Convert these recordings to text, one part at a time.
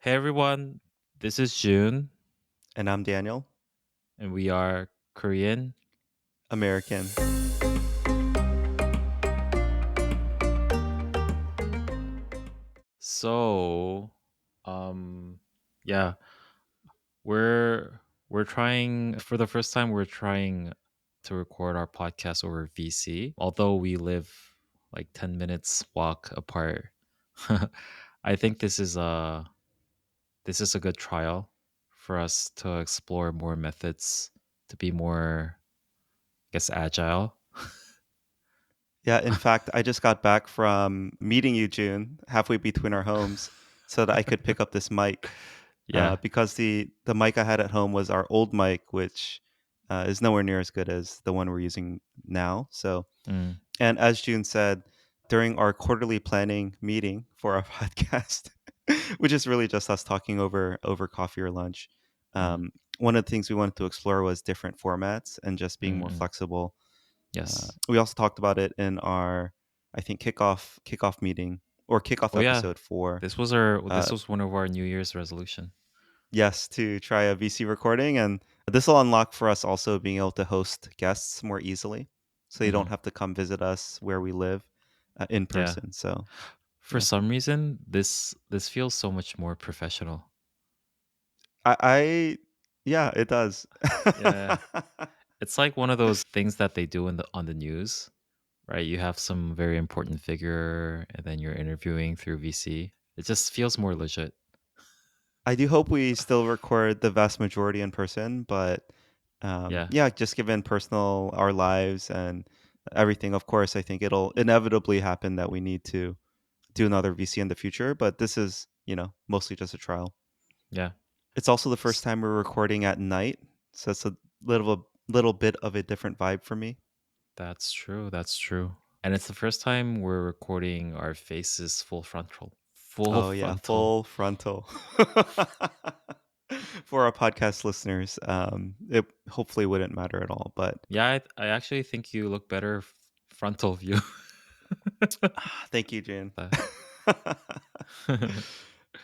Hey everyone, this is Jun, And I'm Daniel, and we are Korean. American. So, um, yeah, we're trying for the first time. We're trying to record our podcast over VC, although we live like 10 minutes walk apart. I think this is a good trial for us to explore more methods to be more, I guess, agile. Yeah, in fact, I just got back from meeting you, June, halfway between our homes, so that I could pick up this mic. Yeah. Because the mic I had at home was our old mic, which is nowhere near as good as the one we're using now. So, Mm, and as June said, during our quarterly planning meeting for our podcast, which is really just us talking over coffee or lunch, mm, one of the things we wanted to explore was different formats and just being mm, more mm. flexible. Yes. We also talked about it in our, I think, kickoff meeting or kickoff Oh yeah, episode for this uh, was one of our New Year's resolution. yes, to try a VC recording, and this will unlock for us also being able to host guests more easily, so you don't Hmm. have to come visit us where we live in Yeah. person. So For yeah, some reason, this feels so much more professional. I yeah, it does. Yeah. It's like one of those things that they do in the on the news, right? You have some very important figure and then you're interviewing through VC. It just feels more legit. I do hope we still record the vast majority in person, but Yeah. yeah, just given personal our lives and everything, of course, I think it'll inevitably happen that we need to do another VC in the future. But this is, mostly just a trial. Yeah. It's also the first S- time we're recording at night, so it's a little bit of a different vibe for me. That's true. That's true. And it's the first time we're recording our faces full frontal. Full Oh yeah, frontal. full frontal. For our podcast listeners, it hopefully wouldn't matter at all, but Yeah, I actually think you look better frontal view. thank you, Jane. Uh,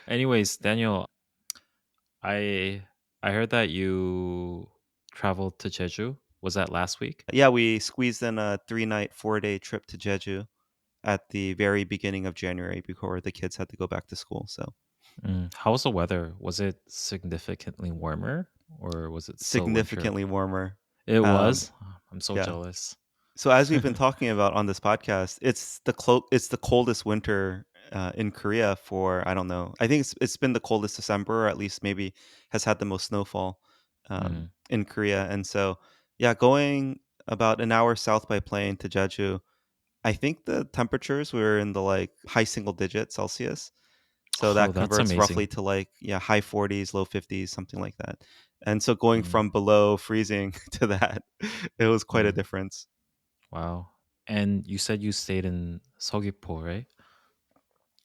Anyways, Daniel, I I heard that you traveled to Jeju. Was that last week? Yeah, we squeezed in a 3-night, 4-day trip to Jeju at the very beginning of January before the kids had to go back to school. So How was the weather? Was it significantly warmer or was it still winter? significantly warmer. It Um, was. I'm so yeah. jealous. So as we've been talking about on this podcast, it's the coldest winter in Korea for I don't know. I think it's been the coldest December, or at least maybe has had the most snowfall Mm, in Korea. And so yeah, going about an hour south by plane to Jeju, I think the temperatures were in the like high single digit Celsius. So Oh, that that's converts roughly amazing. to like, yeah, high 40s, low 50s, something like that. And so going Mm, from below freezing to that, it was quite a mm, difference. wow. And you said you stayed in Seogwipo, right?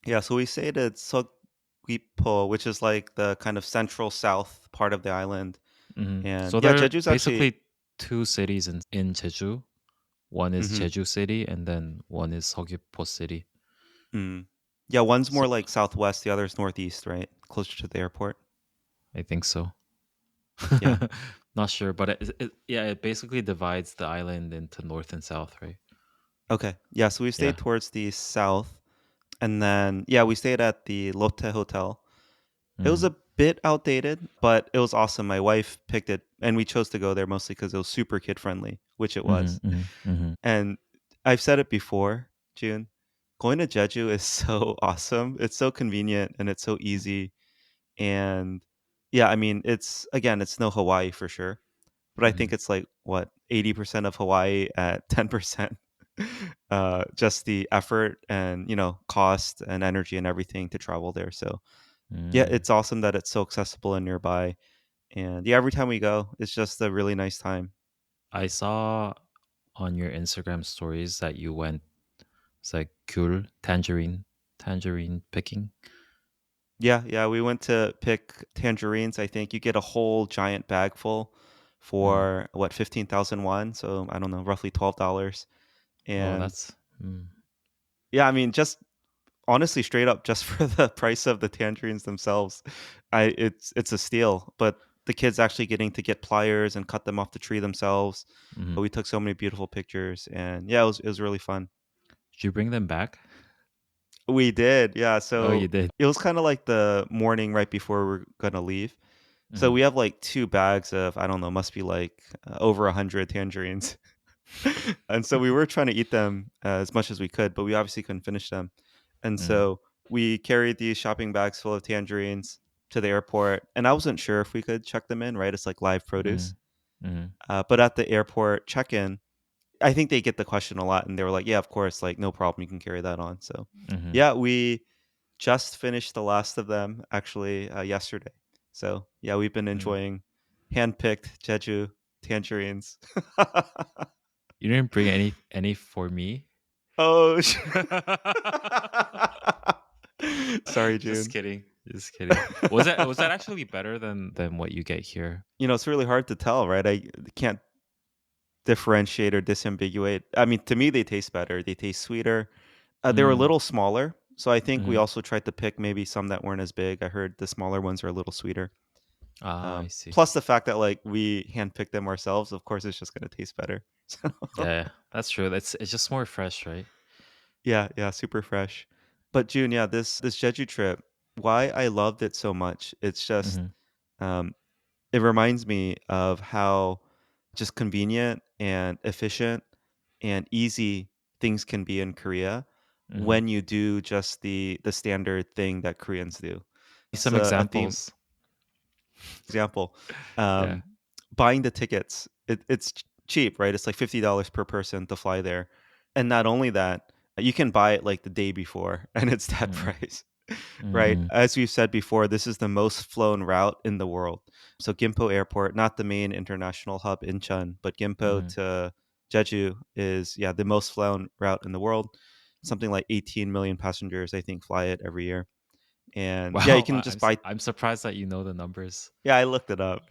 Yeah, so we stayed at Seogwipo, which is like the kind of central south part of the island. And So yeah, there are Jeju's actually, basically two cities in Jeju. One is hmm Jeju City, and then one is Seogwipo City. mm. Yeah, one's So more like southwest, the other's northeast, right? Closer to the airport. I think so. Yeah. Not sure, but yeah, it basically divides the island into north and south, right? Okay. Yeah, so we stayed Yeah. towards the south. And then, yeah, we stayed at the Lotte Hotel. It was Mm, a bit outdated, but it was awesome. My wife picked it, and we chose to go there mostly because it was super kid friendly, which it mm-hmm, was. mm-hmm, mm-hmm. And I've said it before, June, going to Jeju is so awesome. It's so convenient and it's so easy. And yeah, I mean, it's no Hawaii for sure, but I think Mm-hmm. it's like what 80% of Hawaii at 10%. Just the effort and cost and energy and everything to travel there. So yeah, Mm. it's awesome that it's so accessible and nearby. And yeah, every time we go, it's just a really nice time. I saw on your Instagram stories that you went. It's like 귤, tangerine picking. Yeah, yeah, we went to pick tangerines. I think you get a whole giant bag full Mm. for what 15,000 won, so I don't know, roughly $12. Oh, And that's. yeah, I mean, just honestly, straight up just for the price of the tangerines themselves, I it's a steal, but the kids actually getting to get pliers and cut them off the tree themselves. Mhm. We took so many beautiful pictures, and yeah, it was really fun. Did you bring them back? We did, yeah, Oh, you so did. it was kinda like the morning right before we're gonna leave. So Mhm. we have, like, 2 bags of, I don't know, must be, like, over 100 tangerines. And so we were trying to eat them as much as we could, but we obviously couldn't finish them. And Mhm. so we carried these shopping bags full of tangerines to the airport, and I wasn't sure if we could check them in, right? It's like live produce. Mhm. Mhm. But at the airport check-in, I think they get the question a lot, and they were like, "Yeah, of course, like, no problem, you can carry that on." So, Mhm. yeah, we just finished the last of them actually, yesterday. So, yeah, we've been Mm. enjoying handpicked Jeju tangerines. You didn't bring any for me? Oh, sh Sorry, Just June. kidding. Just kidding. Was that actually better than what you get here? It's really hard to tell, right? I can't differentiate or disambiguate. I mean, to me, they taste better. They taste sweeter. They were a Mm. little smaller, so I think we Mhm. also tried to pick maybe some that weren't as big. I heard the smaller ones are a little sweeter. Ah, I see. Plus the fact that, like, we handpicked them ourselves, of course, it's just gonna taste better. So, Yeah, that's true. It's just more fresh, right? yeah, yeah, super fresh. But June, yeah, this Jeju trip, why I loved it so much, it's just, Mhm. um it reminds me of how just convenient and efficient and easy things can be in Korea Mhm. when you do just the standard thing that Koreans do. It's Some a theme examples. example. Yeah. Um, Buying the tickets, it's cheap, right? It's like $50 per person to fly there. And not only that, you can buy it like the day before and it's that Mhm. price. Right? Mhm. As we've said before, this is the most flown route in the world. So Gimpo Airport, not the main international hub in Chun, but Gimpo Mhm. to Jeju is, yeah, the most flown route in the world. Something like 18 million passengers, I think, fly it every year. And yeah, you Wow, can just buy. I'm surprised that you know the numbers. Yeah, I looked it up.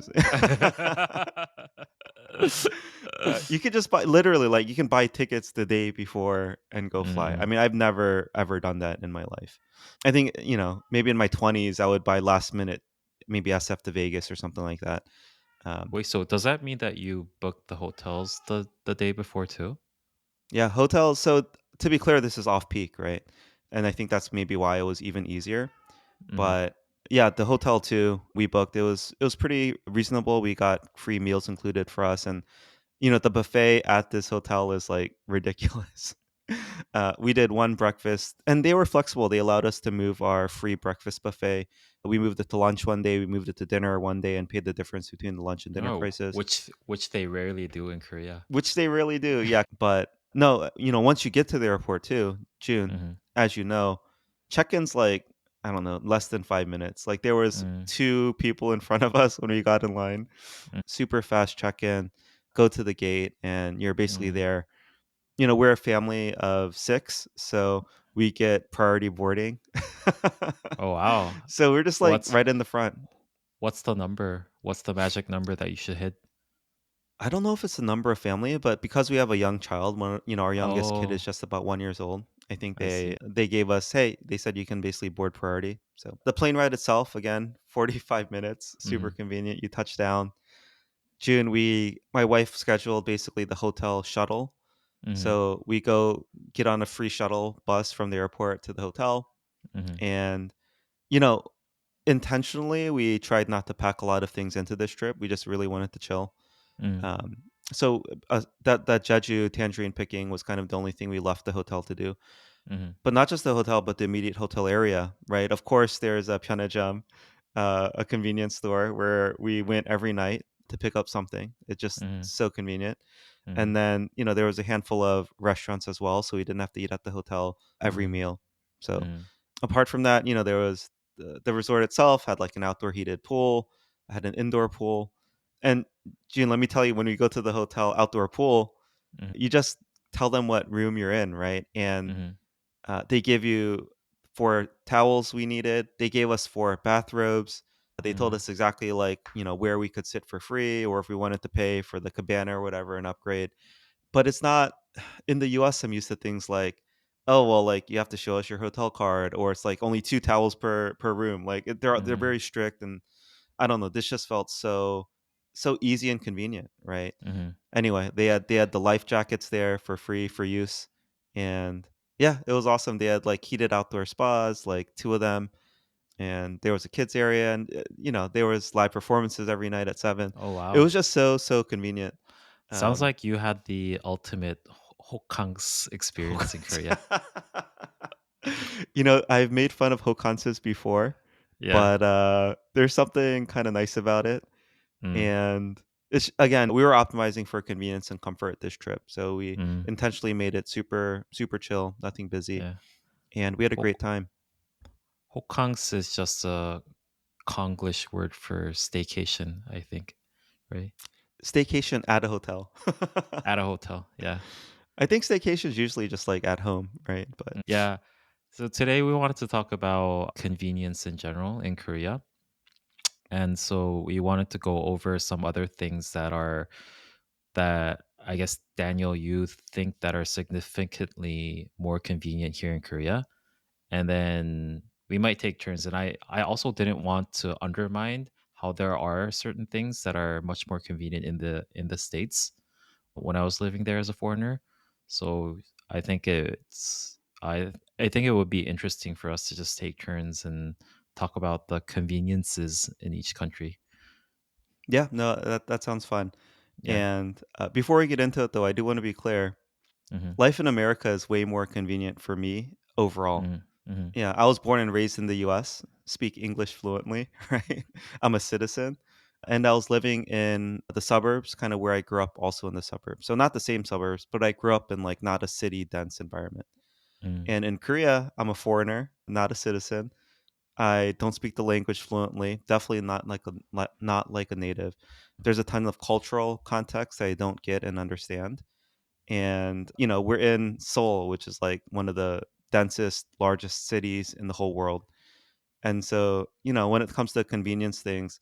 You could just buy, literally, like, you can buy tickets the day before and go fly. I Mm-mm. mean, I've never ever done that in my life. I think, maybe in my 20s, I would buy last minute, maybe SF to Vegas or something like that. Um, Wait, so does that mean that you booked the hotels the day before too? yeah, hotels. So to be clear, this is off peak, right? And I think that's maybe why it was even easier. Mhm. But yeah, the hotel too, we booked. It was pretty reasonable. We got free meals included for us, and the buffet at this hotel is, like, ridiculous. We did one breakfast, and they were flexible. They allowed us to move our free breakfast buffet. We moved it to lunch one day, we moved it to dinner one day, and paid the difference between the lunch and dinner Oh, prices, which they rarely do in Korea. which they really do, yeah. But no, once you get to the airport too, June, Mhm. as you know, check-in's like, I don't know, less than 5 minutes. Like, there was Mm, two people in front of us when we got in line. mm, Super fast check-in, go to the gate, and you're basically mhm. there. We're a family of 6, so we get priority boarding. Oh, wow. So we're just, like, What's right in the front. what's the number? What's the magic number that you should hit? I don't know if it's the number of family, but because we have a young child, our youngest kid is Oh, just about 1 years old, I think I see. they gave us, hey, they said you can basically board priority. So the plane ride itself, again, 45 minutes, super Mhm. convenient. You touch down. June, my wife scheduled basically the hotel shuttle. Mhm. So we go get on a free shuttle bus from the airport to the hotel, Mhm. and, you know, intentionally, we tried not to pack a lot of things into this trip. We just really wanted to chill. Mhm. Um, that Jeju tangerine picking was kind of the only thing we left the hotel to do. Mhm. But not just the hotel, but the immediate hotel area, right? Of course, there's a Pyeongjam, a convenience store where we went every night to pick up something. It's just Mhm. so convenient. And Mhm. then, there was a handful of restaurants as well, so we didn't have to eat at the hotel every Mhm. meal. So Mhm. apart from that, there was the resort itself had, like, an outdoor heated pool, had an indoor pool. And Gene, let me tell you, when we go to the hotel outdoor pool, Mhm. you just tell them what room you're in, right? And Mhm. they give you 4 towels we needed. They gave us 4 bathrobes. They told Mhm. us exactly, like, where we could sit for free, or if we wanted to pay for the cabana or whatever, an upgrade. But it's not in the US, I'm used to things like "Oh, well, like, you have to show us your hotel card," or it's, like, only 2 towels per room, like, they're Mhm, very strict, and I don't know, this just felt so easy and convenient, right? mhm. Anyway, they had the life jackets there for free for use, and yeah, it was awesome. They had, like, heated outdoor spas, like, 2 of them, and there was a kids area, and, there was live performances every night at 7. Oh, It wow. was just so convenient. Sounds Um like you had the ultimate hokangs experience in Korea. I've made fun of hokanses before, Yeah. but, there's something kinda nice about it, Mm, and it's again, we were optimizing for convenience and comfort this trip, so we mm, intentionally made it super super chill, nothing busy, yeah. and we had a Ho great time. hokangs is just a Konglish word for staycation, I think, right? Staycation at a hotel. At a hotel, yeah. I think staycation is usually just, like, at home, right? But Yeah. So today we wanted to talk about convenience in general in Korea. And so we wanted to go over some other things that I guess Daniel, you think that are significantly more convenient here in Korea. And then we might take turns. And I also didn't want to undermine how there are certain things that are much more convenient in the States when I was living there as a foreigner. So I think I think it would be interesting for us to just take turns and talk about the conveniences in each country. yeah, no, that sounds fun, Yeah. and, before we get into it, though, I do wanna be clear, Mhm. life in America is way more convenient for me overall. Mhm. Mhm. Yeah, I was born and raised in the US, speak English fluently, right? I'm a citizen, and I was living in the suburbs, kinda where I grew up also in the suburbs. So not the same suburbs, but I grew up in, like, not a city dense environment. Mm. And in Korea, I'm a foreigner, not a citizen. I don't speak the language fluently, definitely not like a native. There's a ton of cultural context I don't get and understand. And, we're in Seoul, which is, like, one of the densest, largest cities in the whole world. And so, when it comes to convenience things,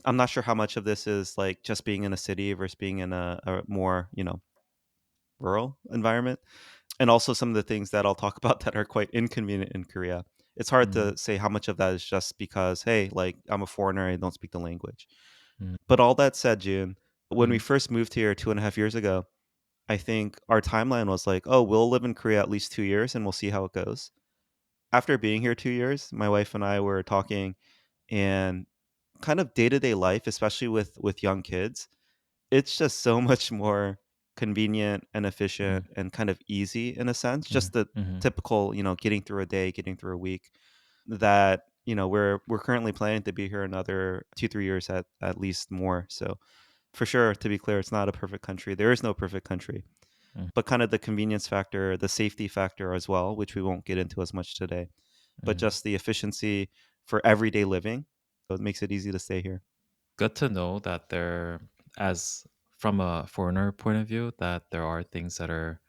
I'm not sure how much of this is, like, just being in a city versus being in a more, rural environment, and also some of the things that I'll talk about that are quite inconvenient in Korea. It's hard Mm. to say how much of that is just because, hey, like, I'm a foreigner, I don't speak the language. Mm. But all that said, June, when we Mhm. first moved here 2.5 years ago, I think our timeline was like, "Oh, we'll live in Korea at least 2 years, and we'll see how it goes." After being here 2 years, my wife and I were talking, and kind of day-to-day life, especially with young kids, it's just so much more convenient and efficient Mm. and kind of easy in a sense, Mhm. just the Mhm. typical, getting through a day, getting through a week, that, we're currently planning to be here another 2, 3 years at least more, so for sure, to be clear, it's not a perfect country. There is no perfect country, Mm. but kind of the convenience factor, the safety factor as well, which we won't get into as much today, but Mhm. just the efficiency for everyday living, so it makes it easy to stay here. Good to know that there, as from a foreigner point of view, that there are things that are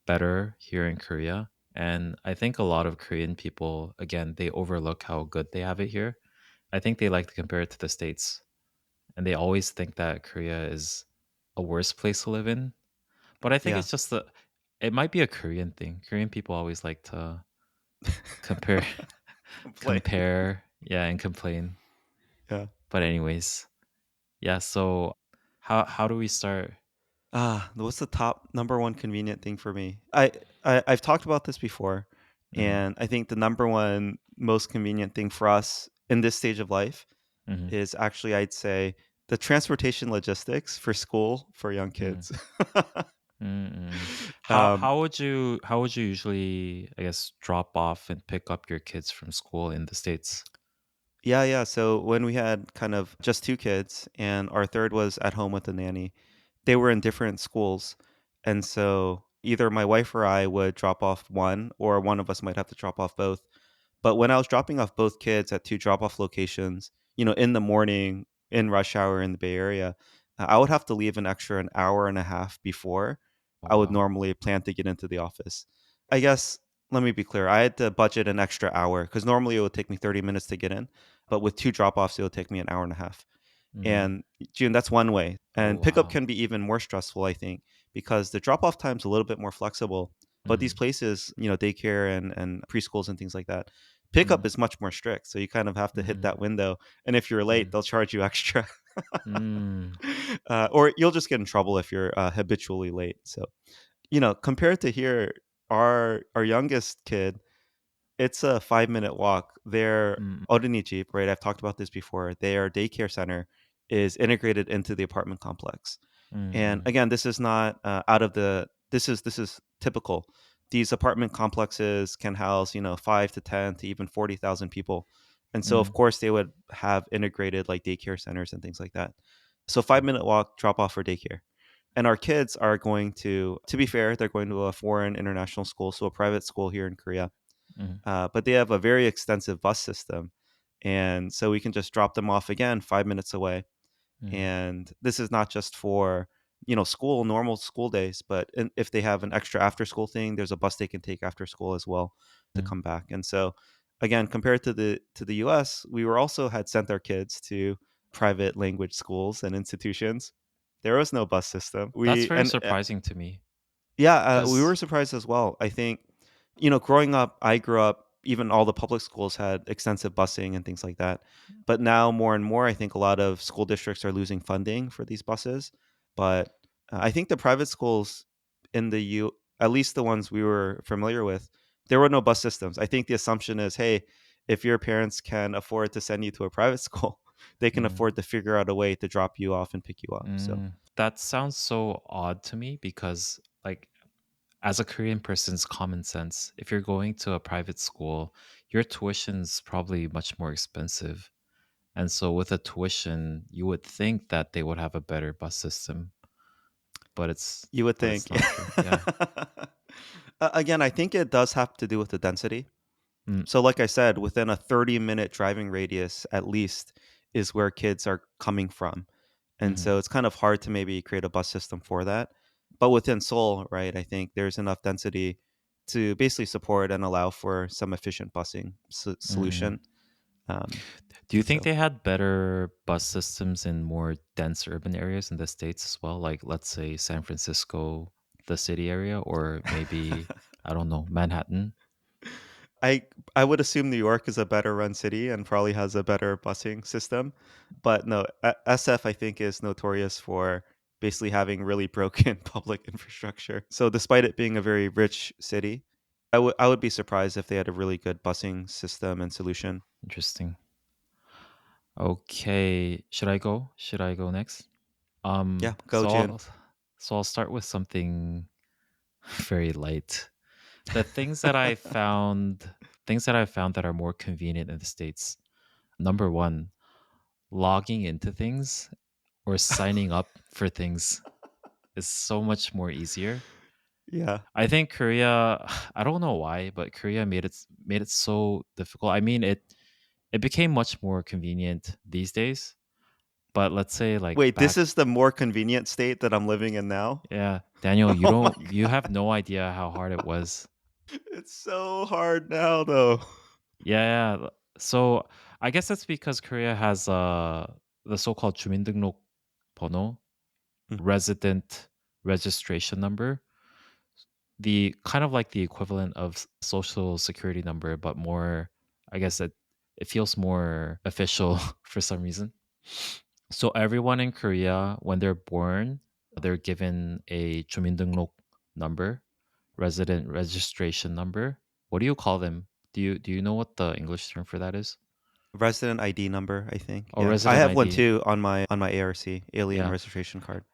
better here in Korea. And I think a lot of Korean people, again, they overlook how good they have it here. I think they like to compare it to the States, and they always think that Korea is a worse place to live in. But I think Yeah. it's just it might be a Korean thing. Korean people always like to compare, Complain. compare, yeah, and complain. Yeah. But anyways, yeah. So how do we start? What's the top number 1 convenient thing for me? I've talked about this before, Hmm. and I think the number 1 most convenient thing for us in this stage of life Hmm. is actually, I'd say, the transportation logistics for school for young Mm. kids. Mm. Um, How would you usually, I guess, drop off and pick up your kids from school in the States? yeah, yeah, so when we had kind of just 2 kids and our 3rd was at home with a nanny, they were in different schools, and so either my wife or I would drop off one, or one of us might have to drop off both. But when I was dropping off both kids at 2 drop-off locations, in the morning, in rush hour in the Bay Area, I would have to leave an hour and a half before Oh, I would wow. normally plan to get into the office. I guess, let me be clear, I had to budget an extra hour because normally it would take me 30 minutes to get in, but with 2 drop-offs, it would take me an hour and a half. Mm. And June, that's one way. Oh, And pickup wow. can be even more stressful, I think, because the drop-off time's a little bit more flexible. But these Mm, places, daycare and preschools and things like that, pickup mm, is much more strict. So you kind of have to hit mm, that window. And if you're late, mm, they'll charge you extra. mm, Or you'll just get in trouble if you're habitually late. So, compared to here, our youngest kid, it's a 5-minute walk. Their mm, Jeep, right? I've talked about this before. Their daycare center is integrated into the apartment complex. And mm, again, this is not out of the this is typical. These apartment complexes can house, 5 to 10 to even 40,000 people. And so of mm, course they would have integrated like daycare centers and things like that. So mm, 5-minute walk, drop off for daycare. And our kids are going to be fair, they're going to a foreign international school, so a private school here in Korea. mm, But they have a very extensive bus system. And so we can just drop them off again 5 minutes away. mm, And this is not just for, school, normal school days, but if they have an extra after school thing, there's a bus they can take after school as well to mm. come back. And so again, compared to the US, we were also had sent our kids to private language schools and institutions. There was no bus system. That's We very and surprising to me Yeah, we because were surprised as well. I think, growing up, I grew up, even all the public schools had extensive busing and things like that. But now more and more, I think a lot of school districts are losing funding for these buses. But I think the private schools in at least the ones we were familiar with, there were no bus systems. I think the assumption is, hey, if your parents can afford to send you to a private school, they can mm, afford to figure out a way to drop you off and pick you up. So that sounds so odd to me because, like, as a Korean person's common sense, if you're going to a private school, your tuition's probably much more expensive. And so with a tuition, you would think that they would have a better bus system, but it's you would but it's think. not true. Yeah. Again, I think it does have to do with the density. Mm, So, like I said, within a 30-minute driving radius, at least, is where kids are coming from. And mhm, so it's kind of hard to maybe create a bus system for that. But within Seoul, right, I think there's enough density to basically support and allow for some efficient busing mm. solution. Um, Do you think so they had better bus systems in more dense urban areas in the States as well? Like, let's say San Francisco, the city area, or maybe, I don't know, Manhattan? I I would assume New York is a better run city and probably has a better busing system, but no, SF I think is notorious for basically having really broken public infrastructure. So despite it being a very rich city, I would be surprised if they had a really good busing system and solution. Interesting. Okay. Should I go? Should I go next? Yeah, go So June. I'll start with something very light. The things that I found that are more convenient in the States. Number one, logging into things or signing up for things is so much more easier. Yeah. I think Korea, I don't know why, but Korea made it so difficult. I mean, it became much more convenient these days. But let's say like Wait, this back, is the more convenient state that I'm living in now? yeah, Daniel, Oh my you have god. no idea how hard it was. It's so hard now though. Yeah, yeah. So I guess that's because Korea has the so-called 주민등록 번호, Mhm. resident registration number, the kind of like the equivalent of social security number, but more. I guess it feels more official for some reason. So everyone in Korea, when they're born, they're given a 주민등록 number, resident registration number. What do you call them? Do you know what the English term for that is? Resident ID number, I think. Oh, Yeah. I resident have one ID. too on my ARC, alien Yeah. registration card.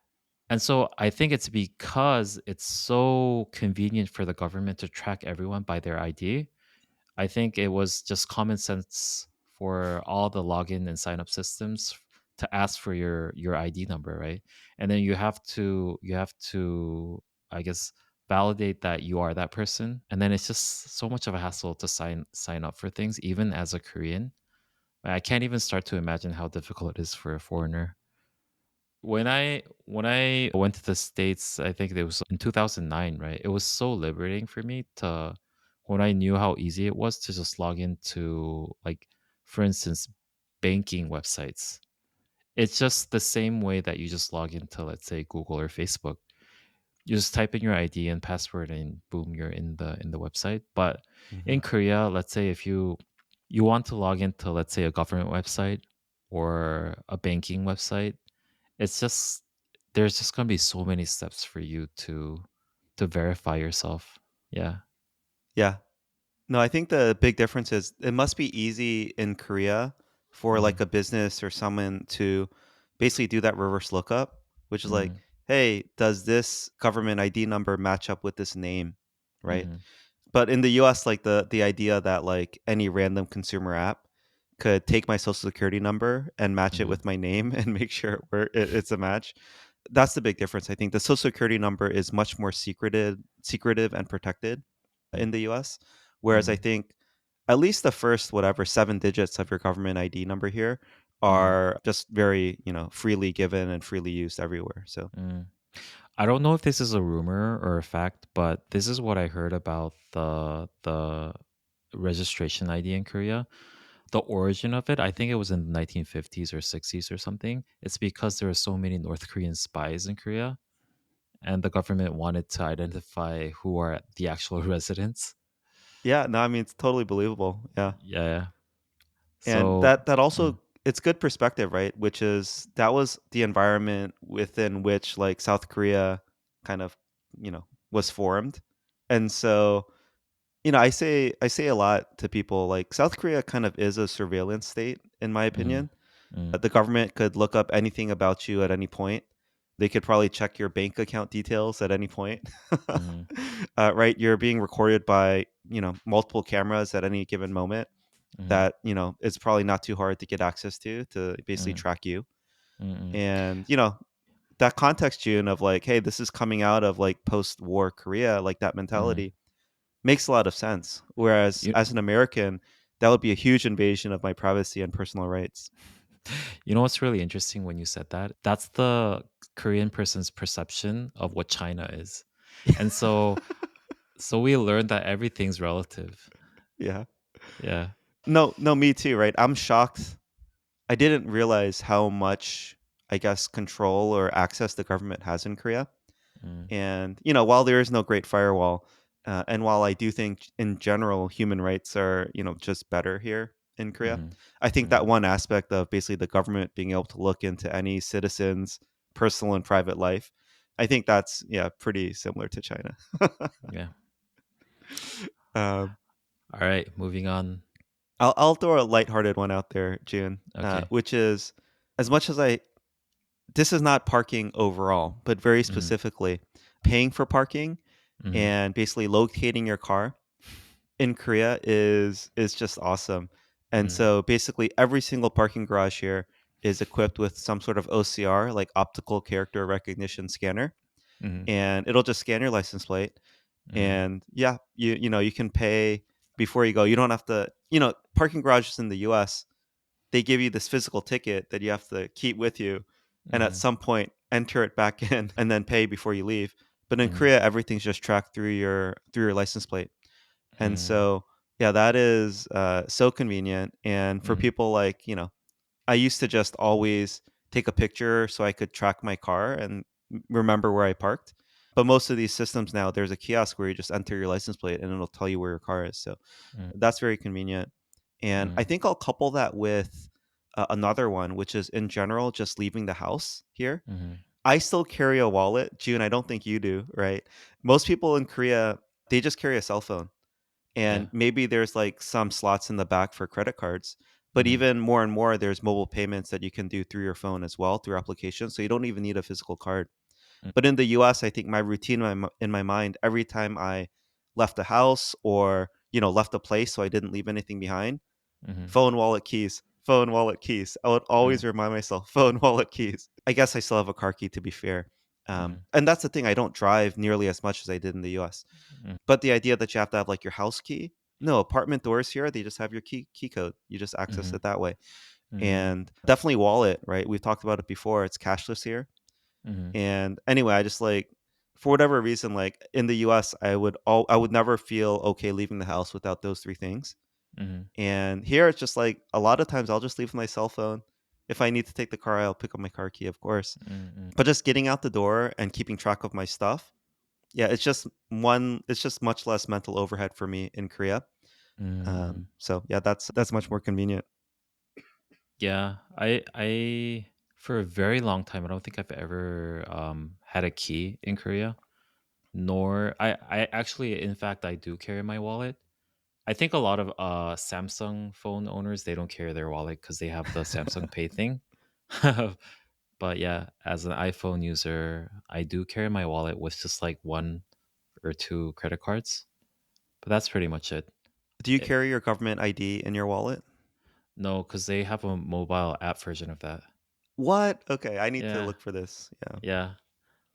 And so I think it's because it's so convenient for the government to track everyone by their ID. I think it was just common sense for all the login and sign up systems to ask for your ID number, right? And then you have to I guess validate that you are that person. And then it's just so much of a hassle to sign up for things even as a Korean. I can't even start to imagine how difficult it is for a foreigner. When I went to the States, I think it was in 2009, right? It was so liberating for me to when I knew how easy it was to just log into, like, for instance, banking websites. It's just the same way that you just log into, let's say, Google or Facebook. you just type in your ID and password, and boom, you're in the website. But in Mhm. Korea, let's say if you want to log into, let's say, a government website or a banking website, it's just there's just gonna be so many steps for you to verify yourself. Yeah. Yeah. No, I think the big difference is it must be easy in Korea for like Mhm. a business or someone to basically do that reverse lookup, which is like, Mhm. hey, does this government ID number match up with this name? Right. Mhm. But in the US, like the idea that like any random consumer app could take my social security number and match it Mhm. with my name and make sure it's a match. That's the big difference. I think the social security number is much more secretive and protected in the US. Whereas I Mhm. think at least the first whatever 7 digits of your government ID number here Mhm. are just very, freely given and freely used everywhere. So Mm. I don't know if this is a rumor or a fact, but this is what I heard about the registration ID in Korea. The origin of it, I think it was in the 1950s or 60s or something. It's because there were so many North Korean spies in Korea, and the government wanted to identify who are the actual residents. yeah, no, I mean it's totally believable. Yeah. Yeah. And So, that mm, also it's good perspective, right? Which is that was the environment within which like South Korea kind of, was formed. And so, I say a lot to people like South Korea kind of is a surveillance state in my mm, opinion. mm, The government could look up anything about you at any point. They could probably check your bank account details at any point. mm, Right? You're being recorded by, multiple cameras at any given moment mm, that, it's probably not too hard to get access to basically mm, track you. mm, mm. And, that context, June, of like, hey, this is coming out of like post-war Korea, like that Mm. mentality makes a lot of sense. Whereas You, as an American, that would be a huge invasion of my privacy and personal rights. you know what's really interesting when you said that? That's the Korean person's perception of what China is. And so we learned that everything's relative. Yeah. Yeah. No, no, me too, right? I'm shocked. I didn't realize how much, I guess, control or access the government has in Korea. Mm, And, while there is no great firewall, and while I do think in general human rights are, just better here in Korea, mhm, I think that mhm. one aspect of basically the government being able to look into any citizen's personal and private life, I think that's, yeah, pretty similar to China. Yeah. um, All right, moving on. I'll throw a lighthearted one out there, June, Okay. which is as much as this is not parking overall, but very Mhm, specifically paying for parking mhm, and basically locating your car in Korea is just awesome. And mhm, so basically every single parking garage here is equipped with some sort of OCR, like optical character recognition scanner, mhm, and it'll just scan your license plate. mhm, And yeah, you can pay before you go. You don't have to, parking garages in the US, they give you this physical ticket that you have to keep with you and at mhm, some point enter it back in and then pay before you leave. But in mhm, Korea, everything's just tracked through your license plate. And mhm, so, yeah, that is so convenient. And for mhm, people like, I used to just always take a picture so I could track my car and remember where I parked. But most of these systems now, there's a kiosk where you just enter your license plate and it'll tell you where your car is. So mhm, that's very convenient. And I mhm, think I'll couple that with another one, which is in general, just leaving the house here. mhm. I still carry a wallet, June. I don't think you do, right? Most people in Korea, they just carry a cell phone and Yeah. maybe there's like some slots in the back for credit cards, but Mhm, even more and more there's mobile payments that you can do through your phone as well through applications, so you don't even need a physical card. mm, But in the US, I think my routine in my mind every time I left the house or left a place so I didn't leave anything behind, mhm, phone wallet keys, I would mm, always remind myself phone wallet keys. I guess I still have a car key, to be fair. mhm, And that's the thing, I don't drive nearly as much as I did in the US. mm, But the idea that you have to have, like, your house key, no, apartment doors here, they just have your key code. You just access mhm, it that way. mm, And definitely wallet, right? We've talked about it before. It's cashless here. mhm, And anyway, I just like for whatever reason, like in the US, I would never feel okay leaving the house without those three things. mhm, And here it's just like a lot of times I'll just leave my cell phone. If I need to take the car, I'll pick up my car key, of course. mm, But just getting out the door and keeping track of my stuff Yeah, it's just much less mental overhead for me in Korea. Mm. So yeah, that's much more convenient. Yeah, I for a very long time, I don't think I've ever had a key in Korea. Nor I actually, in fact, I do carry my wallet. I think a lot of Samsung phone owners, they don't carry their wallet because they have the Samsung Pay thing. But yeah, as an iPhone user, I do carry my wallet with just like one or two credit cards. But that's pretty much it. Do you it carry your government ID in your wallet? no, because they have a mobile app version of that. What? Okay, I need to Yeah, look for this. Yeah. yeah.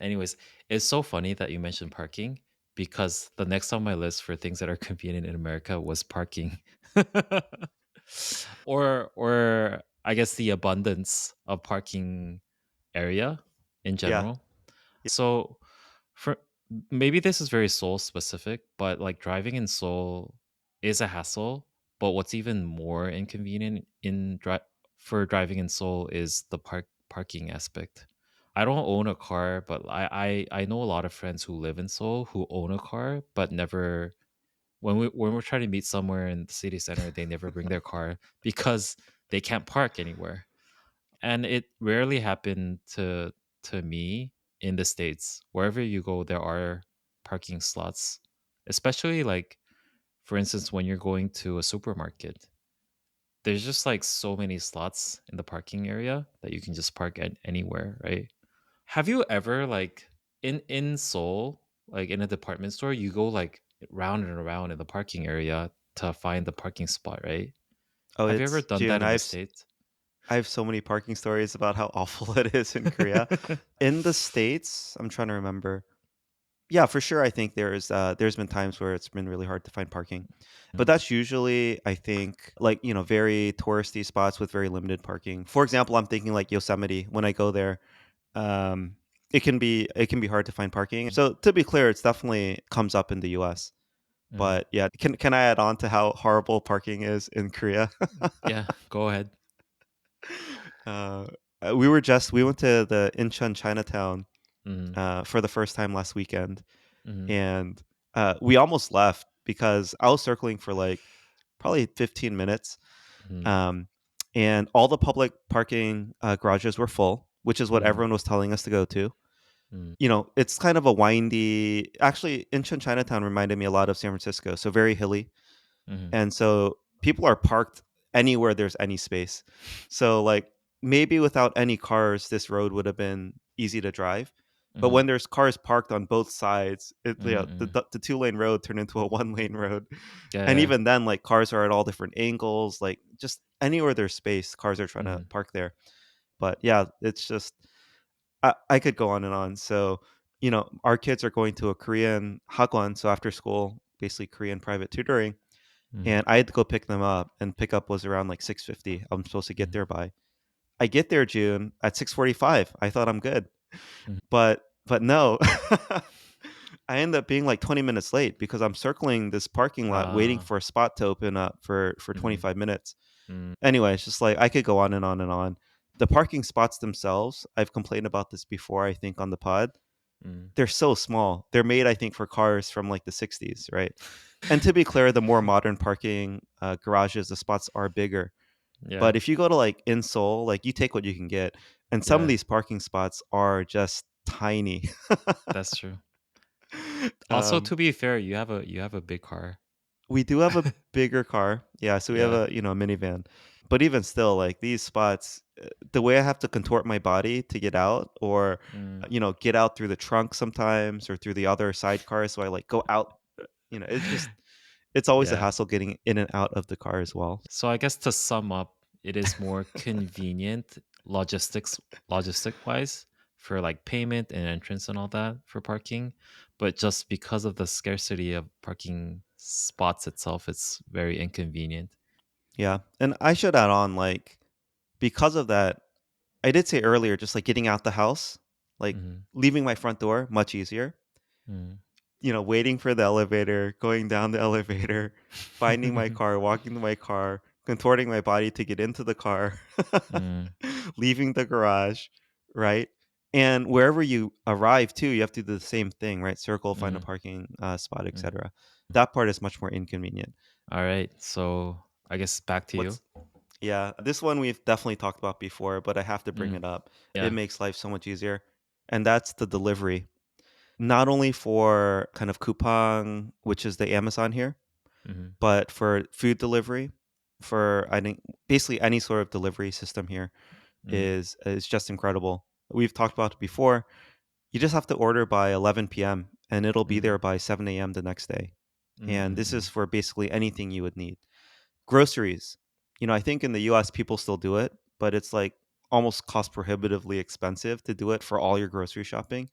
Anyways, it's so funny that you mentioned parking because the next on my list for things that are convenient in America was parking. Or I guess the abundance of parking area in Yeah. general. So for maybe this is very Seoul specific, but like driving in Seoul is a hassle. But what's even more inconvenient for driving in Seoul is the parking aspect. I don't own a car, but I know a lot of friends who live in Seoul who own a car, but never when we're trying to meet somewhere in the city center, they never bring their car because they can't park anywhere. And it rarely happened to me in the States. Wherever you go, there are parking slots, especially like, for instance, when you're going to a supermarket. There's just like so many slots in the parking area that you can just park at anywhere, right? Have you ever like in Seoul, like in a department store, you go like round and around in the parking area to find the parking spot, right? Oh, Have you ever it's done June. that in the States? I have so many parking stories about how awful it is in Korea. In the States, I'm trying to remember. Yeah, for sure. I think there's been times where it's been really hard to find parking, but Mm, that's usually I think like very touristy spots with very limited parking. For example, I'm thinking like Yosemite. When I go there, um, it can be hard to find parking. So to be clear, it's definitely comes up in the U.S. mm. But yeah, can I add on to how horrible parking is in Korea? Yeah, go ahead. uh, we went to the Incheon Chinatown Mhm, for the first time last weekend, mhm, and we almost left because I was circling for like probably 15 minutes, mhm, um, and all the public parking garages were full, which is what mhm, everyone was telling us to go to. mhm, It's kind of a windy. Actually, Incheon Chinatown reminded me a lot of San Francisco, so very hilly. mhm, And so people are parked anywhere there's any space. So like maybe without any cars, this road would have been easy to drive. But mhm, when there's cars parked on both sides, mhm, mhm. the 2-lane road turned into a 1-lane road. Yeah, And yeah. even then, like cars are at all different angles. Like just anywhere there's space, cars are trying to Mhm, park there. But yeah, it's just I could go on and on. So, our kids are going to a Korean hagwon, so after school, basically Korean private tutoring, mhm, and I had to go pick them up, and pickup was around like 6:50. I'm supposed to get mhm, there by. I get there, June, at 6:45. I thought I'm good. mhm. But no. I end up being like 20 minutes late because I'm circling this parking lot waiting Ah, for a spot to open up for mhm, 25 minutes. mm, Anyway, it's just like I could go on and on and on. The parking spots themselves, I've complained about this before, I think, on the pod. mm. They're so small. They're made, I think, for cars from like the 60s, right? And to be clear, the more modern parking garages, the spots are bigger. Yeah, But if you go to like in Seoul, like you take what you can get. And some of yeah, these parking spots are just tiny. that's true. Also, um, to be fair, you have a big car. we do have a bigger car. Yeah. So we have Yeah. a minivan. But even still, like these spots, the way I have to contort my body to get out or, Mm. get out through the trunk sometimes or through the other sidecar. So I like go out, it's always a Yeah. hassle getting in and out of the car as well. So I guess to sum up, it is more convenient logistic wise for like payment and entrance and all that for parking, but just because of the scarcity of parking spots itself, it's very inconvenient. Yeah. And I should add on, like, because of that, I did say earlier, just like getting out the house, like Mhm. leaving my front door, much easier. Mm. Waiting for the elevator, going down the elevator, finding my car, walking to my car, contorting my body to get into the car, Mm. leaving the garage, right? And wherever you arrive too, you have to do the same thing, right? Circle, find a Mm, parking spot, mm. etc. That part is much more inconvenient. All right. So I guess back to you. What's Yeah, this one we've definitely talked about before, but I have to bring Mm, it up. It yeah. makes life so much easier. And that's the delivery. Not only for kind of Coupang, which is the Amazon here, Mm-hmm. but for food delivery, for I think basically any sort of delivery system here Mm, is just incredible. We've talked about it before. You just have to order by 11 p.m. and it'll be mm, there by 7 a.m. the next day. mm, And mm, this is mm, for basically anything you would need. Groceries. I think in the US people still do it, but it's like almost cost prohibitively expensive to do it for all your grocery shopping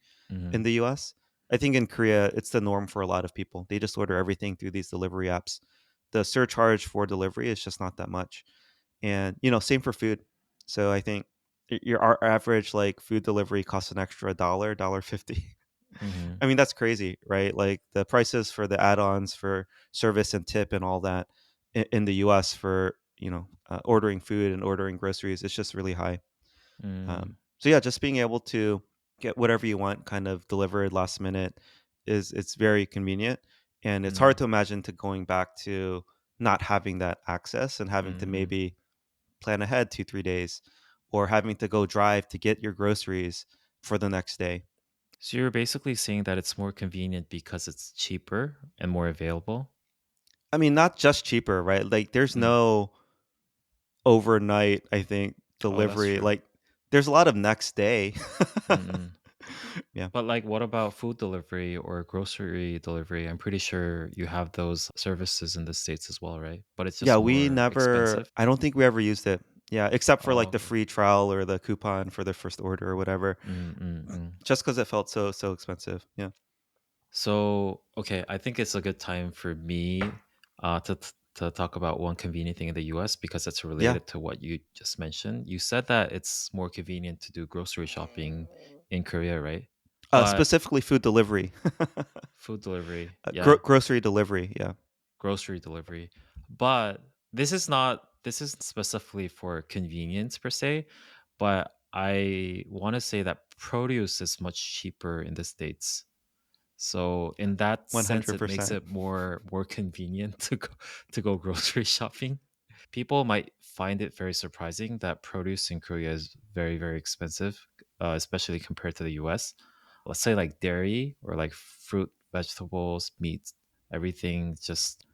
in mm, the US. I think in Korea it's the norm for a lot of people. They just order everything through these delivery apps. The surcharge for delivery is just not that much. And same for food. So I think our average like food delivery costs an extra dollar, dollar 50. mm, I mean, that's crazy, right? Like the prices for the add-ons for service and tip and all that in the US for, ordering food and ordering groceries, it's just really high. mm, So yeah, just being able to get whatever you want kind of delivered last minute it's very convenient. And it's hard mm, to imagine to going back to not having that access and having to mm. maybe plan ahead 2, 3 days or having to go drive to get your groceries for the next day. So you're basically saying that it's more convenient because it's cheaper and more available? I mean, not just cheaper, right? Like there's Mm. no overnight, I think, Oh, that's delivery. true. Like there's a lot of next day. Mm-mm. Yeah. But like, what about food delivery or grocery delivery? I'm pretty sure you have those services in the States as well, right? But it's Yeah, just we more never expensive. I don't think we ever used it. Yeah, except for Oh, like the okay. free trial or the coupon for the first order or whatever, Mm-mm-mm. just because it felt so expensive. Yeah. So, okay, I think it's a good time for me to talk about one convenient thing in the US because it's Yeah. related to what you just mentioned. You said that it's more convenient to do grocery shopping in Korea, right? But Specifically food delivery. food delivery, yeah, Grocery delivery, yeah. grocery delivery. But this isn't specifically for convenience per se, but I want to say that produce is much cheaper in the States. So in that sense, it makes 100%. it more convenient to go grocery shopping. People might find it very surprising that produce in Korea is very, very expensive, especially compared to the US. Let's say like dairy or like fruit, vegetables, meat, everything just,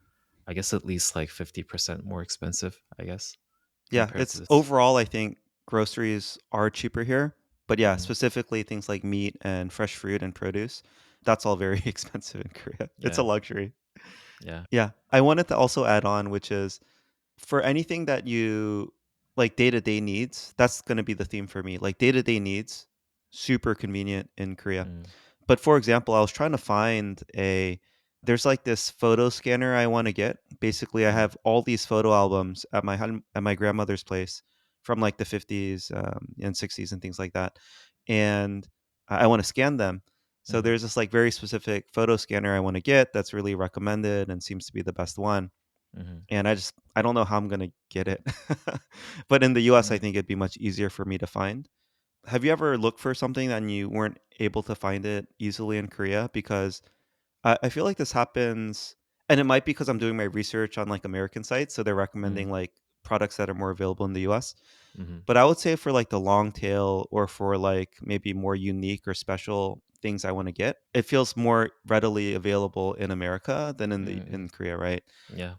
I guess, at least like 50% more expensive, I guess, Yeah, compared to it's this. overall, I think groceries are cheaper here. But yeah, Hmm. specifically things like meat and fresh fruit and produce, that's all very expensive in Korea. It's a Yeah. luxury. Yeah. Yeah. I wanted to also add on, which is for anything that you like day to day needs, that's going to be the theme for me. Like day to day needs, super convenient in Korea. Mm, But for example, I was trying to find there's like this photo scanner I want to get. Basically, I mm, have all these photo albums at my grandmother's place from like the 50s and 60s and things like that. And I want to scan them. So mm, there's this like very specific photo scanner I want to get that's really recommended and seems to be the best one. mm, And I don't know how I'm going to get it. But in the US, I mm, think it'd be much easier for me to find. Have you ever looked for something and you weren't able to find it easily in Korea? Because I feel like this happens, and it might be because I'm doing my research on like American sites, so they're recommending mm, like products that are more available in the US. mm, But I would say for like the long tail or for like maybe more unique or special things I want to get, it feels more readily available in America than mm. in Korea, right? Yeah.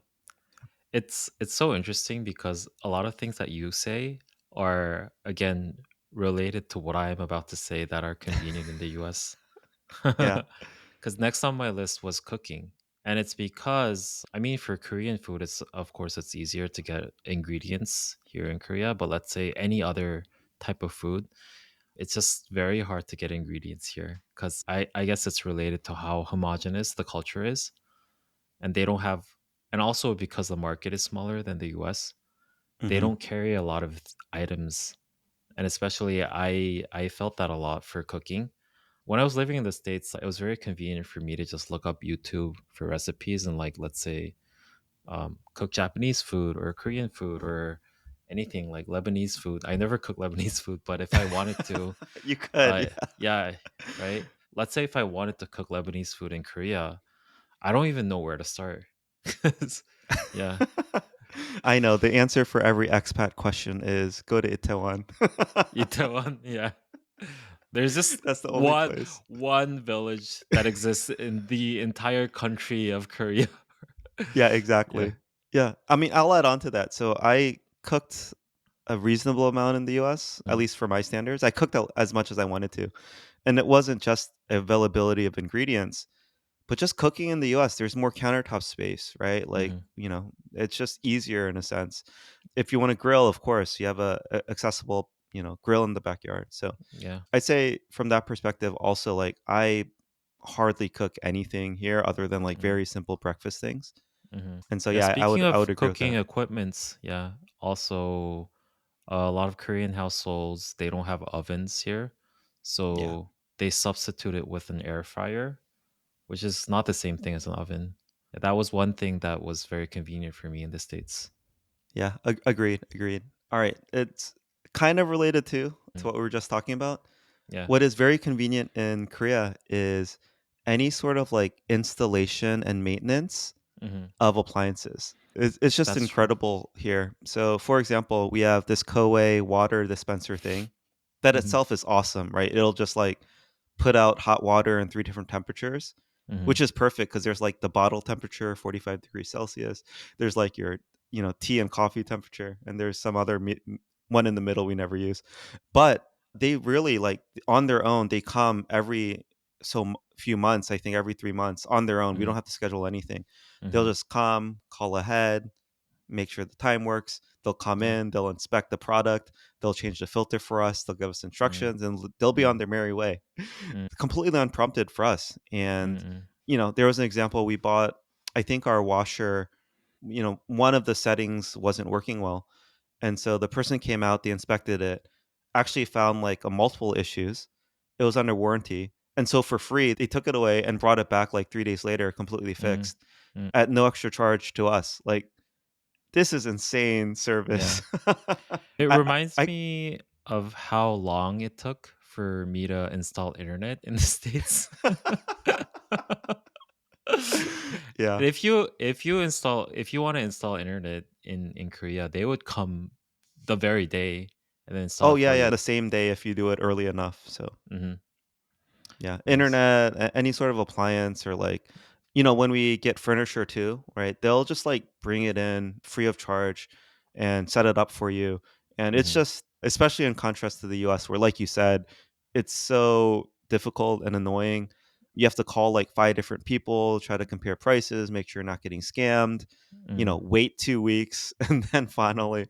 It's so interesting because a lot of things that you say are again related to what I am about to say that are convenient in the US. Yeah. Cuz next on my list was cooking. And it's because I mean for Korean food it's of course it's easier to get ingredients here in Korea, but let's say any other type of food, it's just very hard to get ingredients here cuz I guess it's related to how homogenous the culture is and they don't have and also because the market is smaller than the US, they Hmm. don't carry a lot of items. And especially I felt that a lot for cooking. When I was living in the States, it was very convenient for me to just look up YouTube for recipes and like let's say cook Japanese food or Korean food or anything like Lebanese food. I never cook Lebanese food, but if I wanted to, You could, yeah. yeah, right. Let's say if I wanted to cook Lebanese food in Korea, I don't even know where to start. 'Cause- yeah, I know the answer for every expat question is go to Itaewon. Itaewon, yeah. There's just That's the only one place. one village that exists in the entire country of Korea. Yeah, Yeah. exactly. Yeah, I mean, I'll add on to that. So I cooked a reasonable amount in the US, at Mm, least for my standards. I cooked as much as I wanted to, and it wasn't just availability of ingredients, but just cooking in the US, there's more countertop space, right? Like, mhm. it's just easier in a sense. If you wanna grill, of course, you have a accessible, grill in the backyard. So, Yeah. I'd say from that perspective also, like, I hardly cook anything here other than, like, Mm, very simple breakfast things. mhm. And so, Yeah, yeah, I speaking would I would of agree with cooking that. equipments, yeah, also a lot of Korean households, they don't have ovens here. Yeah. So they substitute it with an air fryer, which is not the same thing as an oven. That was one thing that was very convenient for me in the States. Yeah, agreed, agreed. Alright, it's kind of related to Mm, what we were just talking about. yeah. What is very convenient in Korea is any sort of, like, installation and maintenance Mhm. of appliances. It's just That's true. incredible here. So, for example, we have this Koei water dispenser thing that Mhm. itself is awesome, right? It'll just, like, put out hot water in 3 different temperatures, Mhm. which is perfect because there's, like, the bottle temperature, 45 degrees Celsius. There's, like, your, tea and coffee temperature, and there's some other one in the middle we never use. But they really, like, on their own, they come every few months, I think every 3 months on their own. We don't Mm, have to schedule anything. They'll mhm. just come, call ahead, make sure the time works. They'll come Yeah. in, they'll inspect the product, they'll change the filter for us, they'll give us Mm, instructions, and they'll be on mm, their merry way, mm, completely unprompted for us. mm, And, mm, there was an example we bought, I think our washer, one of the settings wasn't working well. And so the person came out, they inspected it, actually found like a multiple issues. It was under warranty. And so for free, they took it away and brought it back like 3 days later, completely mm, fixed mm. at no extra charge to us. Like, this is insane Yeah. service. It I, reminds I me of how long it took for me to install internet in the States. yeah. If you wanna install internet in Korea, they would come the very day and then install Oh, it yeah, for yeah, you. the same day if you do it early enough, so Mhm. yeah, Yes. internet, any sort of appliance or like, when we get furniture too, right? They'll just like bring it in free of charge and set it up for you. And it's Mhm. just, especially in contrast to the US, where, like you said, it's so difficult and annoying. You have to call like five different people, try to compare prices, make sure you're not getting scammed, Mm. wait 2 weeks, and then finally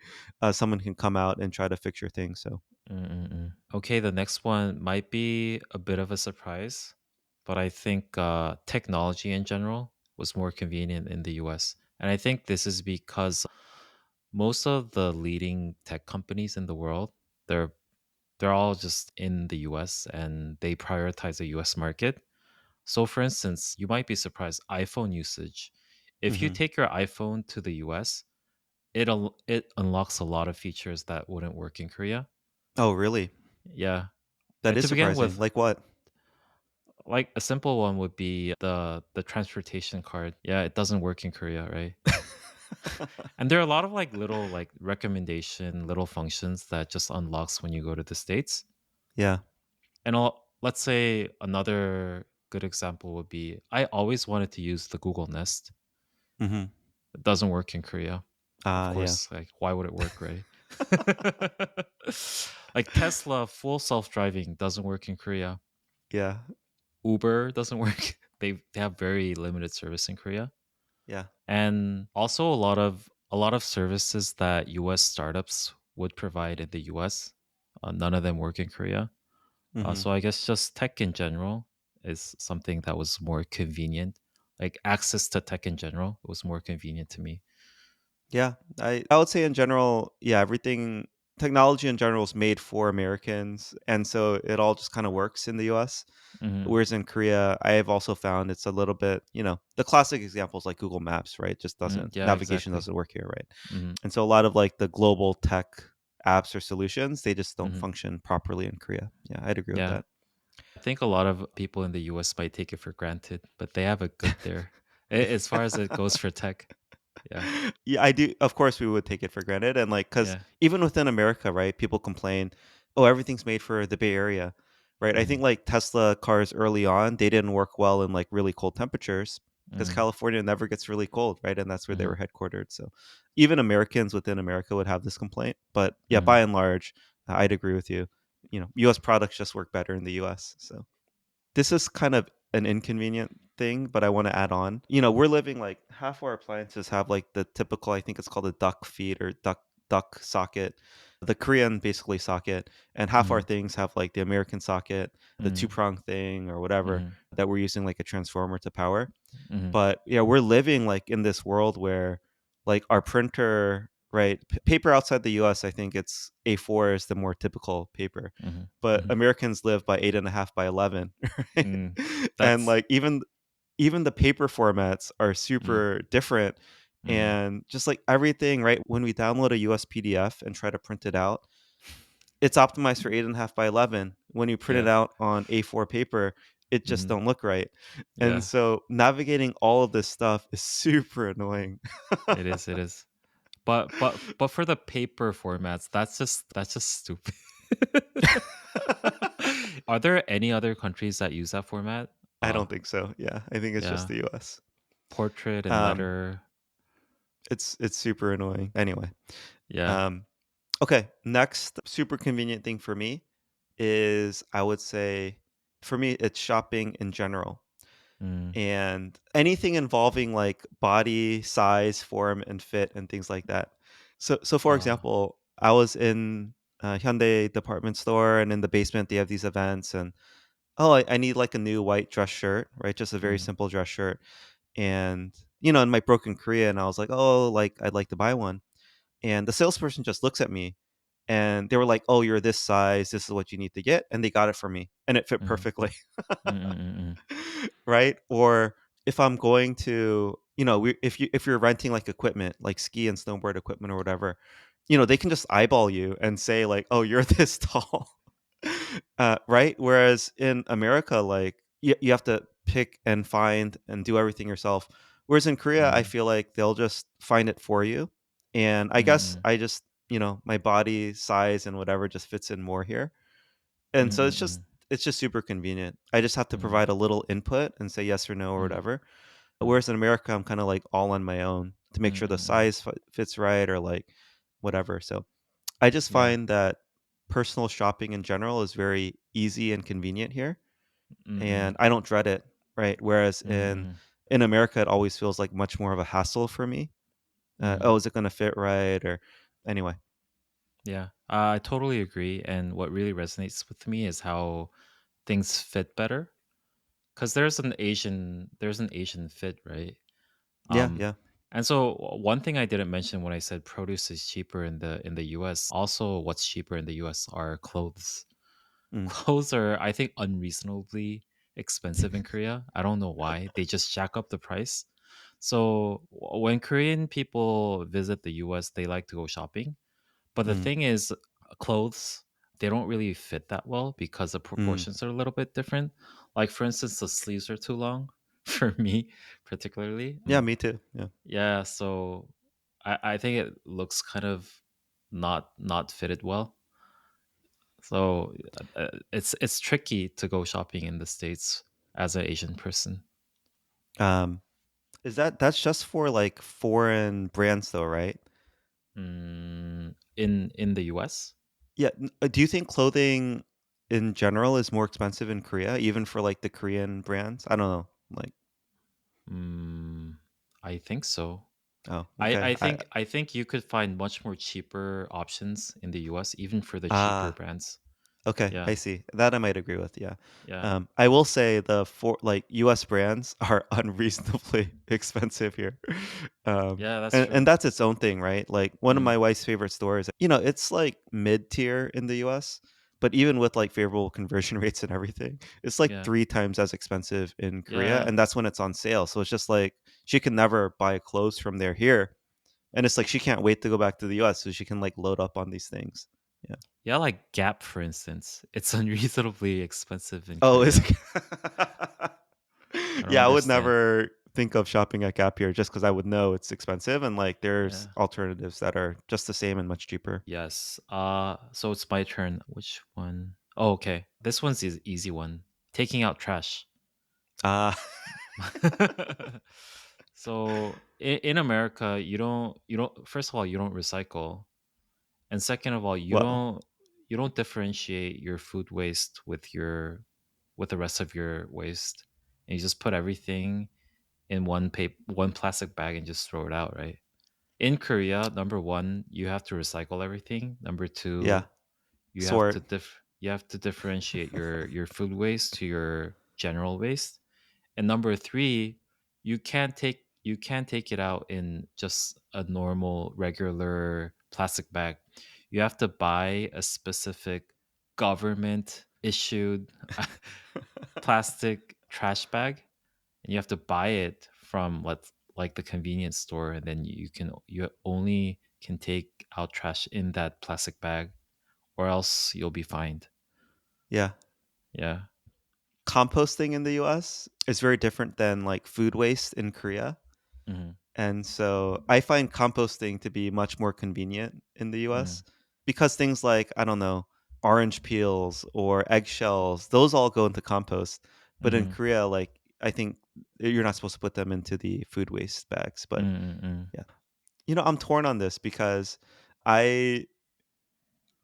someone can come out and try to fix your thing. So, Mm. Okay, the next one might be a bit of a surprise, but I think technology in general was more convenient in the US. And I think this is because most of the leading tech companies in the world, they're they're all just in the US and they prioritize the US market. So for instance, you might be surprised iPhone usage. If you hmm. take your iPhone to the US, it unlocks a lot of features that wouldn't work in Korea. Oh, really? Yeah. That And is to begin surprising. with, Like what? like a simple one would be the transportation card. Yeah, it doesn't work in Korea, right? And there are a lot of like little like recommendation, little functions that just unlocks when you go to the States. Yeah. And let's say another good example would be I always wanted to use the Google Nest. Mhm. It doesn't work in Korea. Of Yeah. course, like why would it work, right? Like Tesla full self-driving doesn't work in Korea. Yeah. Uber doesn't work. They have very limited service in Korea. Yeah. And also a lot of services that US startups would provide in the US, none of them work in Korea. Mhm. So I guess just tech in general is something that was more convenient. Like access to tech in general was more convenient to me. Yeah. I would say in general, yeah, everything technology in general is made for Americans, and so it all just kinda works in the US. Mhm. Whereas in Korea, I have also found it's a little bit, the classic examples like Google Maps, right? Just Mhm. doesn't Yeah, navigation exactly. doesn't work here, right? Mhm. And so a lot of like the global tech apps or solutions, they just don't Mhm. function properly in Korea. Yeah, I'd agree with Yeah. that. I think a lot of people in the US might take it for granted, but they have it good there. As far as it goes for tech. Yeah. Yeah, I do. Of course, we would take it for granted, and like, because Yeah. even within America, right? People complain, "Oh, everything's made for the Bay Area," right? I think Mhm. like Tesla cars early on, they didn't work well in like really cold temperatures because Mhm. California never gets really cold, right? And that's where they were Mhm. headquartered. So even Americans within America would have this complaint. But yeah, by Mhm. and large, I'd agree with you. U.S. products just work better in the U.S. So. This is kind of an inconvenient thing, but I wanna add on. We're living like half our appliances have like the typical, I think it's called a duck feed or duck socket, the Korean basically socket, and half our Mhm. things have like the American socket, the Mhm. two-prong thing or whatever Mhm. that we're using like a transformer to power. Mhm. But, yeah, we're living, like, in this world where, like, our printer right, paper outside the US, I think it's A4 is the more typical paper, Mhm. but Mhm. Americans live by 8.5 by 11, right? Mm. And, That's like, even the paper formats are mm. super different, Mhm. and just, like, everything, right, when we download a US PDF and try to print it out, it's optimized for 8.5 by 11. When you print it Yeah. out on A4 paper, it just Mhm. don't look right. And Yeah. so navigating all of this stuff is super annoying. It is, it is. But for the paper formats, that's just stupid. Are there any other countries that use that format? I don't think so. Yeah, I think it's just Yeah. the US. Portrait and Um, letter. it's super annoying. Anyway, Yeah. um, okay, next super convenient thing for me is I would say for me it's shopping in general. Mm. And anything involving like body size, form, and fit, and things like that. So for Uh, example, I was in a Hyundai department store, and in the basement they have these events, and oh, I need like a new white dress shirt, right? Just a very mm, simple dress shirt, and in my broken Korean, I was like, oh, like I'd like to buy one, and the salesperson just looks at me, and they were like, oh, you're this size, this is what you need to get, and they got it for me, and it fit mhm, perfectly. mm, mm, mm, mm, Right? Or if I'm going to, if you're renting like equipment, like ski and snowboard equipment or whatever, they can just eyeball you and say like, "Oh, you're this tall." Right? Whereas in America, like you have to pick and find and do everything yourself. Whereas in Korea, I mm, feel like they'll just find it for you. And I mm, guess mm, I just, my body size and whatever just fits in more here. mm, And so mm, mm, it's just super convenient. I just have to mm, provide a little input and say yes or no or mm, whatever. Whereas in America, I'm kinda, like, all on my own to make mm, sure the mm. size fits right or, like, whatever. So, I just Yeah. find that personal shopping in general is very easy and convenient here, Mm, and mm, I don't dread it, right? Whereas mm, mm, in America, it always feels like much more of a hassle for me. mm. "Oh, is it gonna fit right?" Or anyway. Yeah. I totally agree. And what really resonates with me is how things fit better. Because there's an Asian fit, right? Yeah, Um, yeah. and so one thing I didn't mention when I said produce is cheaper in the US, also what's cheaper in the US are clothes. Mm. Clothes are, I think, unreasonably expensive in Korea. I don't know why. They just jack up the price. So when Korean people visit the US, they like to go shopping. But the Mm. thing is, clothes, they don't really fit that well because the Mm. proportions are a little bit different. Like, for instance, the sleeves are too long for me, particularly. Yeah, me too. Yeah. Yeah, so I think it looks kind of not fitted well. So it's tricky to go shopping in the States as an Asian person. Um, that's just for, like, foreign brands though, right? In the US? Yeah, do you think clothing in general is more expensive in Korea, even for, like, the Korean brands? I don't know, like Mm, I think so. oh, I okay, I think I think you could find much more cheaper options in the US, even for the cheaper ah, brands. Okay, I Yeah. see. That I might agree with, yeah. Yeah. I will say the for like, US brands are unreasonably expensive here. Yeah, that's And true. that's its own thing, right? Like, one of Mm. my wife's favorite stores, it's, like, mid-tier in the US, but even with, like, favorable conversion rates and everything, it's, like, Yeah. 3 times as expensive in Korea, Yeah. and that's when it's on sale, so it's just, like, she can never buy clothes from there here, and it's, like, she can't wait to go back to the US so she can, like, load up on these things. Yeah. Yeah, like Gap, for instance. It's unreasonably expensive in Oh, is Korea. it? I don't Yeah, I would understand. never think of shopping at Gap here just because I would know it's expensive and, like, there's Yeah. alternatives that are just the same and much cheaper. Yes. So it's my turn. Which one? Oh, okay. This one's the easy one. Taking out trash. Ah, So in America, you don't first of all, you don't recycle. And second of all, well, you don't differentiate your food waste with the rest of your waste. And you just put everything in one plastic bag and just throw it out, right? In Korea, number 1, you have to recycle everything. Number yeah, 2, sort. you have to differentiate your food waste to your general waste. And number 3, you can't take it out in just a normal regular plastic bag. You have to buy a specific government issued plastic trash bag, and you have to buy it from like the convenience store, and then you only can take out trash in that plastic bag, or else you'll be fined. Yeah. Yeah. Composting in the US is very different than, like, food waste in Korea, Mhm. and so I find composting to be much more convenient in the US Mhm. because things like, I don't know, orange peels or eggshells, those all go into compost, but in Mhm. Korea, like, I think you're not supposed to put them into the food waste bags, but Mm-mm. yeah. I'm torn on this because I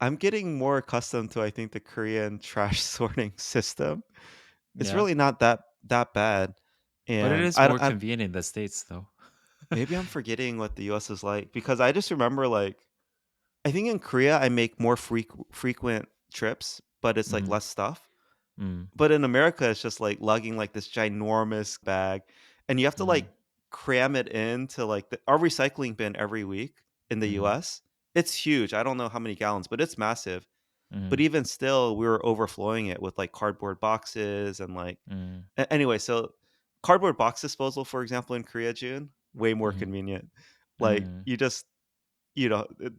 I'm getting more accustomed to, I think, the Korean trash sorting system. It's Yeah. really not that bad, But it and is I more don't I convenient in the States though. maybe I'm forgetting what the US is like because I just remember, like, I think in Korea, I make more frequent trips, but it's, like, Mhm. less stuff. Mm. But in America, it's just, like, lugging, like, this ginormous bag, and you have to, Mhm. like, cram it into, like, our recycling bin every week in the Mhm. US. It's huge. I don't know how many gallons, but it's massive. But Mhm. even still, we were overflowing it with, like, cardboard boxes and, like Mhm. anyway, so cardboard box disposal, for example, in Korea, June, way more Mhm. convenient. Like, Mhm. you just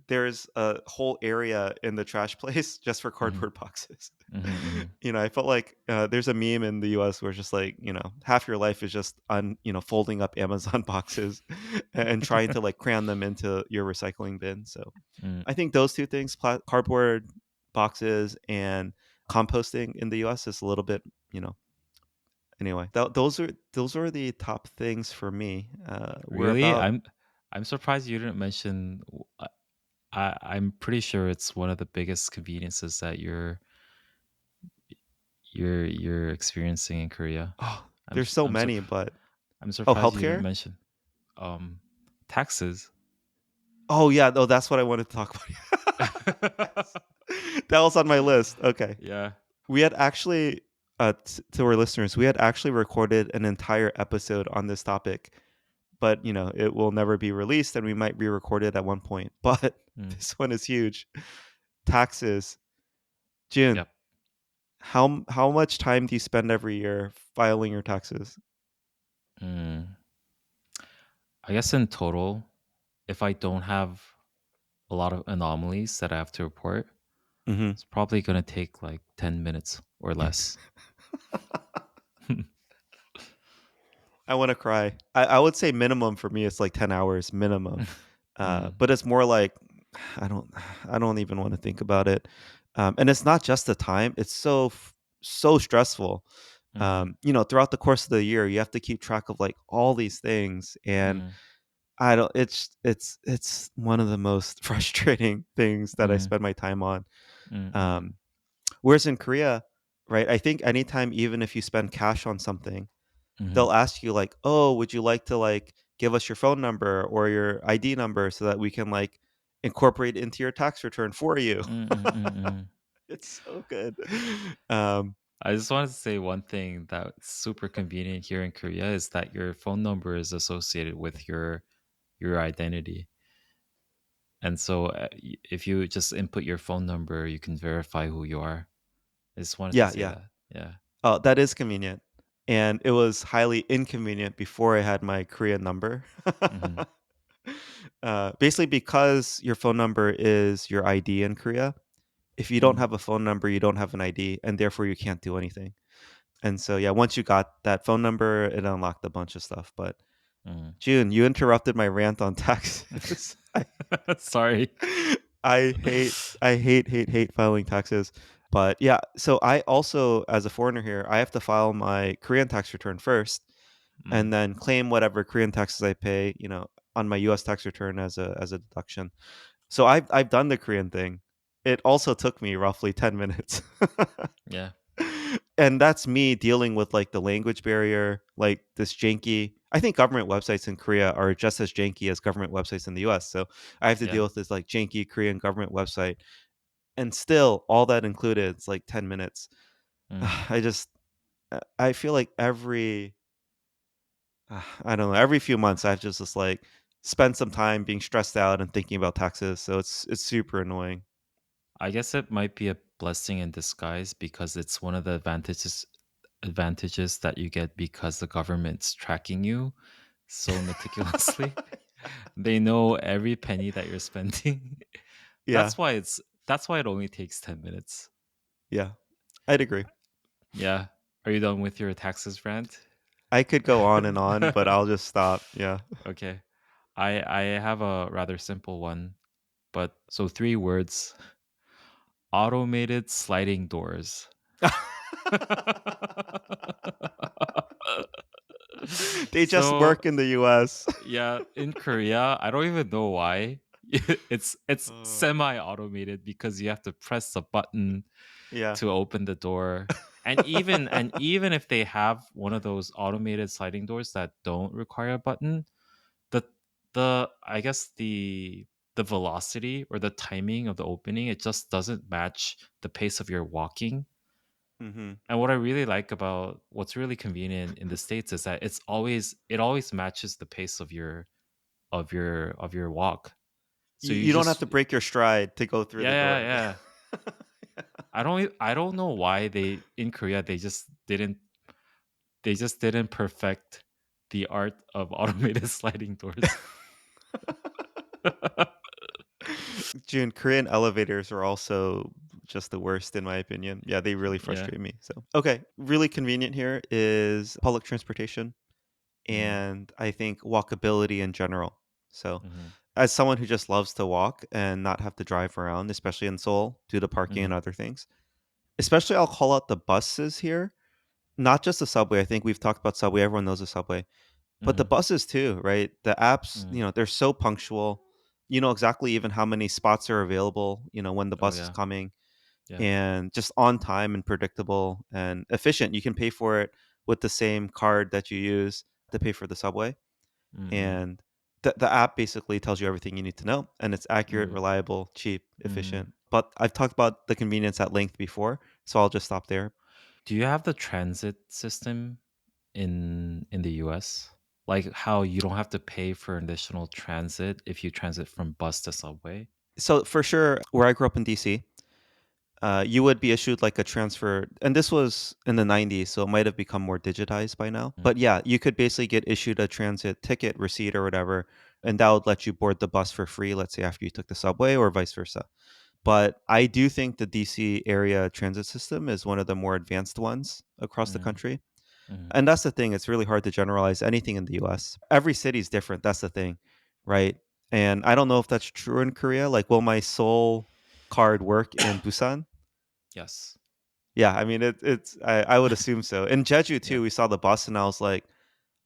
there's a whole area in the trash place just for Mhm. cardboard boxes. Mhm. Mhm. I felt like, there's a meme in the US where it's just like, half your life is just folding up Amazon boxes and trying to, like, cram them into your recycling bin, so Mm. I think those 2 things, cardboard boxes and composting in the US is a little bit, anyway, those are the top things for me. We're Really? about I'm surprised you didn't mention I'm pretty sure it's one of the biggest conveniences that you're experiencing in Korea. oh, I'm there's s- so I'm many, surp- but I'm oh, surprised you didn't healthcare? mention um taxes. Oh, yeah, no, that's what I wanted to talk about. Yes. That was on my list. Okay. Yeah. We had actually, to our listeners, we had actually recorded an entire episode on this topic, but, it will never be released, and we might re-record it at one point, but Mm. this one is huge. Taxes. June, Yep. how much time do you spend every year filing your taxes? Mm. I guess in total, if I don't have a lot of anomalies that I have to report, Mhm. it's probably gonna take like 10 minutes or less. I wanna cry. I would say minimum for me, it's like 10 hours minimum. Mm. But it's more like I don't I don't even wanna think about it. And it's not just the time, it's so stressful. Mm. Throughout the course of the year, you have to keep track of, like, all these things, and Mm. I don't it's one of the most frustrating things that I Mm. spend my time on. Mm. Mm. Um, Whereas in Korea, right, I think anytime even if you spend cash on something, Mhm. they'll ask you like, "Oh, would you like to, like, give us your phone number or your ID number so that we can, like, incorporate it into your tax return for you?" Mm. Mm. Mm. It's so good. Um, I just wanted to say one thing that's super convenient here in Korea is that your phone number is associated with your identity. And so if you just input your phone number, you can verify who you are. I just wanted to yeah, say yeah. that. Yeah. Oh, that is convenient, and it was highly inconvenient before I had my Korean number. Mhm. Basically, because your phone number is your ID in Korea, if you don't Mm. have a phone number, you don't have an ID, and therefore you can't do anything. And so, yeah, once you got that phone number, it unlocked a bunch of stuff. But Mm. June, you interrupted my rant on taxes. Sorry. I hate filing taxes. But yeah, so I also, as a foreigner here, I have to file my Korean tax return first Mm. and then claim whatever Korean taxes I pay, on my US tax return as a deduction. So I've done the Korean thing. It also took me roughly 10 minutes. Yeah. And that's me dealing with, like, the language barrier, like, this janky I think government websites in Korea are just as janky as government websites in the US, so I have to Yeah. deal with this, like, janky Korean government website, and still, all that included, it's, like, 10 minutes. Mm. I just I feel like I don't know, every few months, I've just, like, spend some time being stressed out and thinking about taxes, so it's super annoying. I guess it might be a blessing in disguise because it's one of the advantages that you get because the government's tracking you so meticulously. They know every penny that you're spending. Yeah, That's why that's why it only takes 10 minutes. yeah, I'd agree. Yeah. Are you done with your taxes rant? I could go on, but I'll just stop, yeah. Okay. I have a rather simple one, but so 3 words: automated sliding doors. They just So, work in the US. yeah, in Korea, I don't even know why. It's Oh. semi-automated because you have to press a button Yeah. to open the door. And even if they have one of those automated sliding doors that don't require a button, the the I guess the velocity or the timing of the opening, it just doesn't match the pace of your walking. Mhm. And what I really like about what's really convenient in the States is that it always matches the pace of your walk. So You you you don't have just to break your stride to go through yeah, the yeah, door. yeah. I don't know why they in Korea they just didn't perfect the art of automated sliding doors. June, Korean elevators are also just the worst in my opinion. Yeah, they really Yeah. frustrate me. So, okay, really convenient here is public transportation Mm, and I think walkability in general. So, mhm, as someone who just loves to walk and not have to drive around, especially in Seoul due to parking and mhm, other things, especially I'll call out the buses here, not just the subway. I think we've talked about subway. Everyone knows the subway. But the mhm, buses too, right? The apps, mm. they're so punctual. You know exactly even how many spots are available, when the Oh, bus is yeah. coming Yeah. and just on time and predictable and efficient. You can pay for it with the same card that you use to pay for the subway. Mm, And the app basically tells you everything you need to know. And it's accurate, mm, reliable, cheap, mm. efficient. But I've talked about the convenience at length before. So I'll just stop there. Do you have the transit system in the US? Like how you don't have to pay for additional transit if you transit from bus to subway? So for sure, where I grew up in DC, you would be issued like a transfer, and this was in the 90s, so it might have become more digitized by now. Mm, But yeah, you could basically get issued a transit ticket receipt or whatever, and that would let you board the bus for free, let's say after you took the subway or vice versa. But I do think the DC area transit system is one of the more advanced ones across the mm, country. mhm. And that's the thing, it's really hard to generalize anything in the US. Every city is different, that's the thing, right? And I don't know if that's true in Korea. Like, will my Seoul card work in Busan? Yes. Yeah, I mean, I would assume so. In Jeju Yeah. too, we saw the bus, and I was like,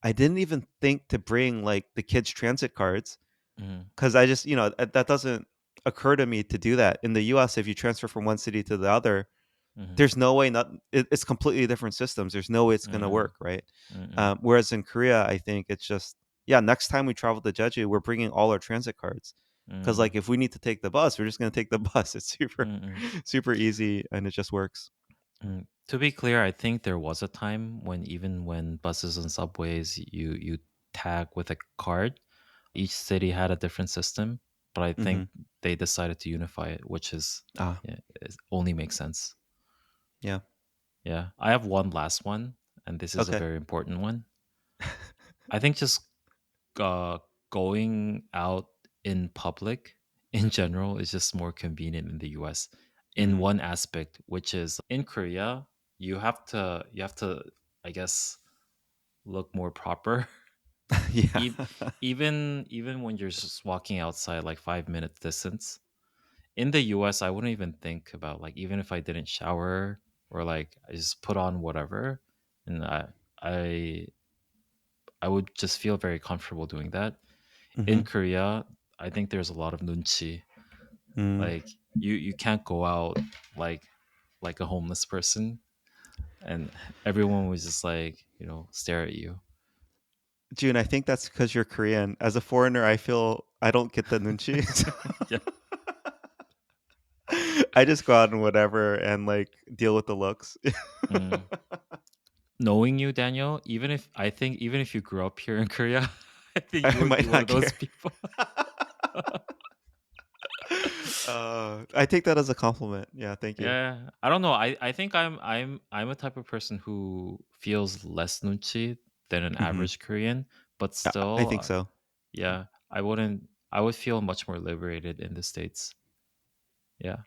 I didn't even think to bring like the kids' transit cards Mhm, because I just, that doesn't occur to me to do that. In the US, if you transfer from one city to the other, mhm, there's no way not it's completely different systems. There's no way it's gonna mm, work, right? mm. Whereas in Korea, I think it's just, yeah, next time we travel to Jeju, we're bringing all our transit cards. 'Cause, Mm, like, if we need to take the bus, we're just gonna take the bus. It's super mm, super easy, and it just works. To be clear, I think there was a time when even when buses and subways you tag with a card. Each city had a different system, but I think Mhm. they decided to unify it, which is Ah, yeah, only makes sense. yeah. Yeah, I have one last one, and this is a Okay. very important one. I think just uh, going out in public in general is just more convenient in the US in Mhm. one aspect, which is in Korea, you have to I guess look more proper. Yeah. E- even when you're just walking outside like 5 minutes distance. In the US, I wouldn't even think about like even if I didn't shower or like I just put on whatever and I I would just feel very comfortable doing that. In Mhm. Korea, I think there's a lot of nunchi. Mm. Like you can't go out like like a homeless person, and everyone was just like stare at you. June, I think that's because 'cause you're Korean. As a foreigner, I feel I don't get the nunchi. Yeah. I just go out and whatever and, like, deal with the looks. Mm. Knowing you, Daniel, even if you grew up here in Korea, I think you I would be might one of not those care. people. I take that as a compliment. Yeah, thank you. Yeah, I don't know. I think I'm a type of person who feels less nunchi than an Mhm. average Korean, but I still, think so. yeah, I wouldn't. I would feel much more liberated in the states. Yeah.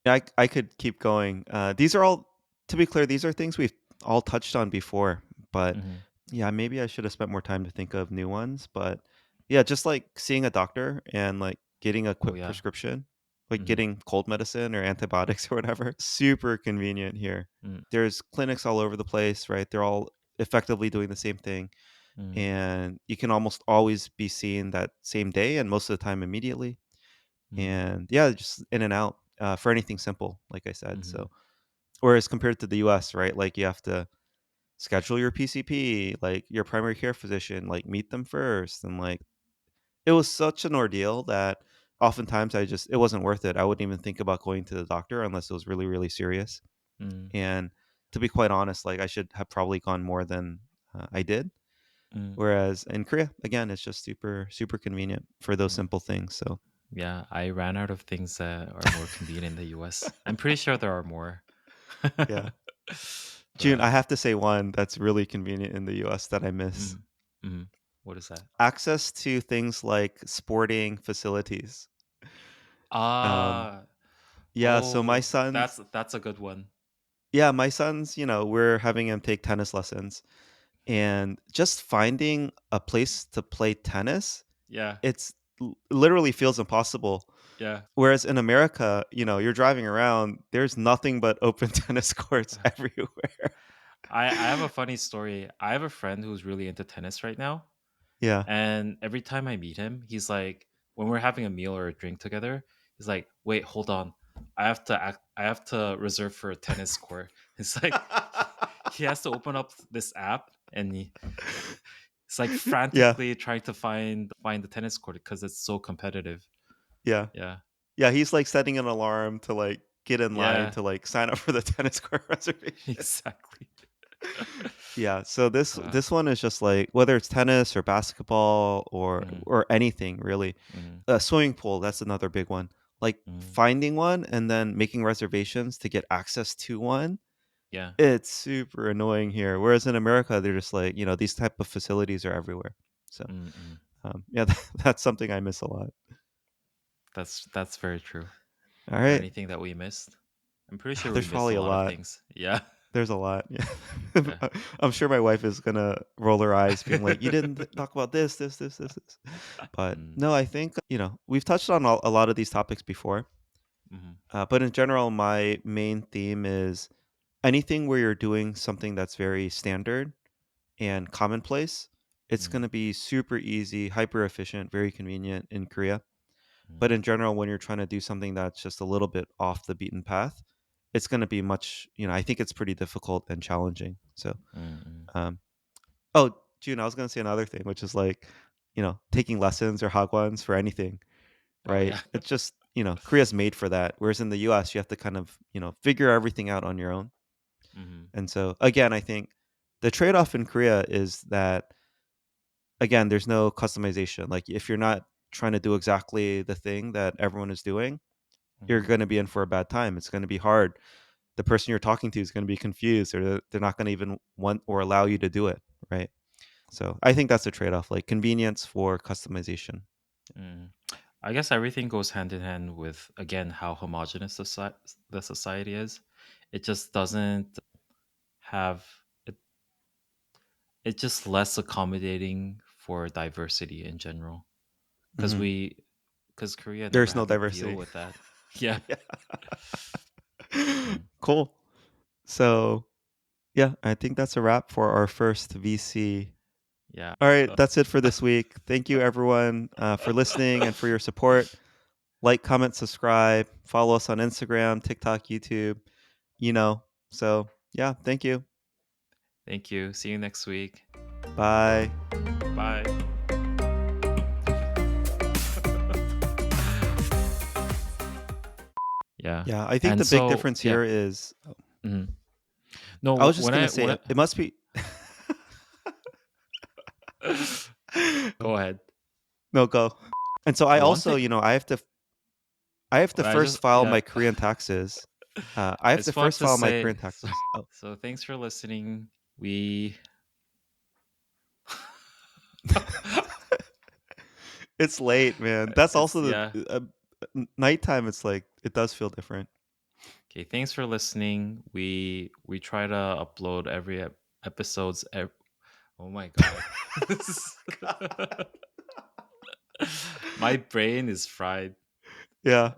Yeah, I could keep going. These are all to be clear, these are things we've all touched on before, but Hmm. yeah, maybe I should have spent more time to think of new ones, but yeah, just like seeing a doctor and like getting a Oh quick yeah. prescription, like Hmm. getting cold medicine or antibiotics or whatever, super convenient here. Mm, There's clinics all over the place, right? They're all effectively doing the same thing, mm, and you can almost always be seen that same day and most of the time immediately. mm, And yeah, just in and out for anything simple, like I said. mhm, So, whereas compared to the US, right? Like you have to schedule your PCP, like your primary care physician, like meet them first. And like it was such an ordeal that oftentimes it wasn't worth it. I wouldn't even think about going to the doctor unless it was really, really serious. mm, And to be quite honest, like I should have probably gone more than I did. mm, Whereas in Korea, again, it's just super, super convenient for those mm. simple things. So, Yeah, I ran out of things that are more convenient in the US. I'm pretty sure there are more. yeah. June, I But have to say one that's really convenient in the US that I miss. mm, mm, what is that? Access to things like sporting facilities. Um, Ah, yeah, so my oh, son's that's a good one. yeah, my son's, we're having him take tennis lessons, and just finding a place to play tennis, Yeah, it's literally feels impossible. yeah. Whereas in America, you're driving around, there's nothing but open tennis courts everywhere. I have a funny story. I have a friend who's really into tennis right now. Yeah. And every time I meet him, he's like, when we're having a meal or a drink together, he's like, "Wait, hold on, I have to reserve for a tennis court." It's like he has to open up this app, and he's like Yeah, frantically trying to find the tennis court because it's so competitive. yeah. Yeah, Yeah, he's, like, setting an alarm to, like, get in line yeah, to, like, sign up for the tennis court reservation. exactly. Yeah, so this Uh, this one is just, like, whether it's tennis or basketball mm, or anything really. mm, Swimming pool, that's another big one. Like, mm, finding one and then making reservations to get access to one, yeah, it's super annoying here, whereas in America, they're just like, these type of facilities are everywhere. So, mm, mm. yeah, that's something I miss a lot. That's very true. Is there Alright. anything that we missed? I'm pretty sure we There's missed probably a a lot of lot. things. Yeah. There's a lot, yeah. Yeah. I'm sure my wife is gonna roll her eyes being like, "You didn't talk about this, this, this, this, this." But, Mm, no, I think, we've touched on a lot of these topics before, mhm, but in general, my main theme is anything where you're doing something that's very standard and commonplace, it's mm, gonna be super easy, hyper efficient, very convenient in Korea. But mm, in general, when you're trying to do something that's just a little bit off the beaten path, it's gonna be much I think it's pretty difficult and challenging. So, mm, mm. um oh, June, I was gonna say another thing, which is like, taking lessons or hagwons for anything. Oh right? yeah. It's just, Korea's made for that. Whereas in the US, you have to kind of, figure everything out on your own. Hmm. And so, again, I think the trade off in Korea is that, again, there's no customization. Like, if you're not trying to do exactly the thing that everyone is doing, you're Hmm. going to be in for a bad time. It's going to be hard. The person you're talking to is going to be confused, or they're not going to even want or allow you to do it, right? So I think that's a trade off, like convenience for customization. Mm. I guess everything goes hand in hand with, again, how homogenous the society is. It just doesn't have it. It's just less accommodating for diversity in general. Because Hmm. because Korea never There's no had to deal diversity. with that. Yeah. Yeah. Mm. Cool. So yeah, I think that's a wrap for our first VC. Yeah. All right, that's it for this week. Thank you, everyone, for listening and for your support. Like, comment, subscribe, follow us on Instagram, TikTok, YouTube. You know. So yeah, thank you. Thank you. See you next week. Bye. Bye. Yeah. Yeah, I think And the big so, difference yeah. here is. Mhm. No, I was just when gonna I say it must be. go ahead. No, go. And so I One also, thing I have to I first just file yeah. my Korean taxes. I I have to just want first to file my say Korean taxes. Oh, so thanks for listening. We it's late, man. That's it's also yeah. nighttime. It's like it does feel different. Okay, thanks for listening. We try to upload every episodes oh my god. God. My brain is fried. Yeah.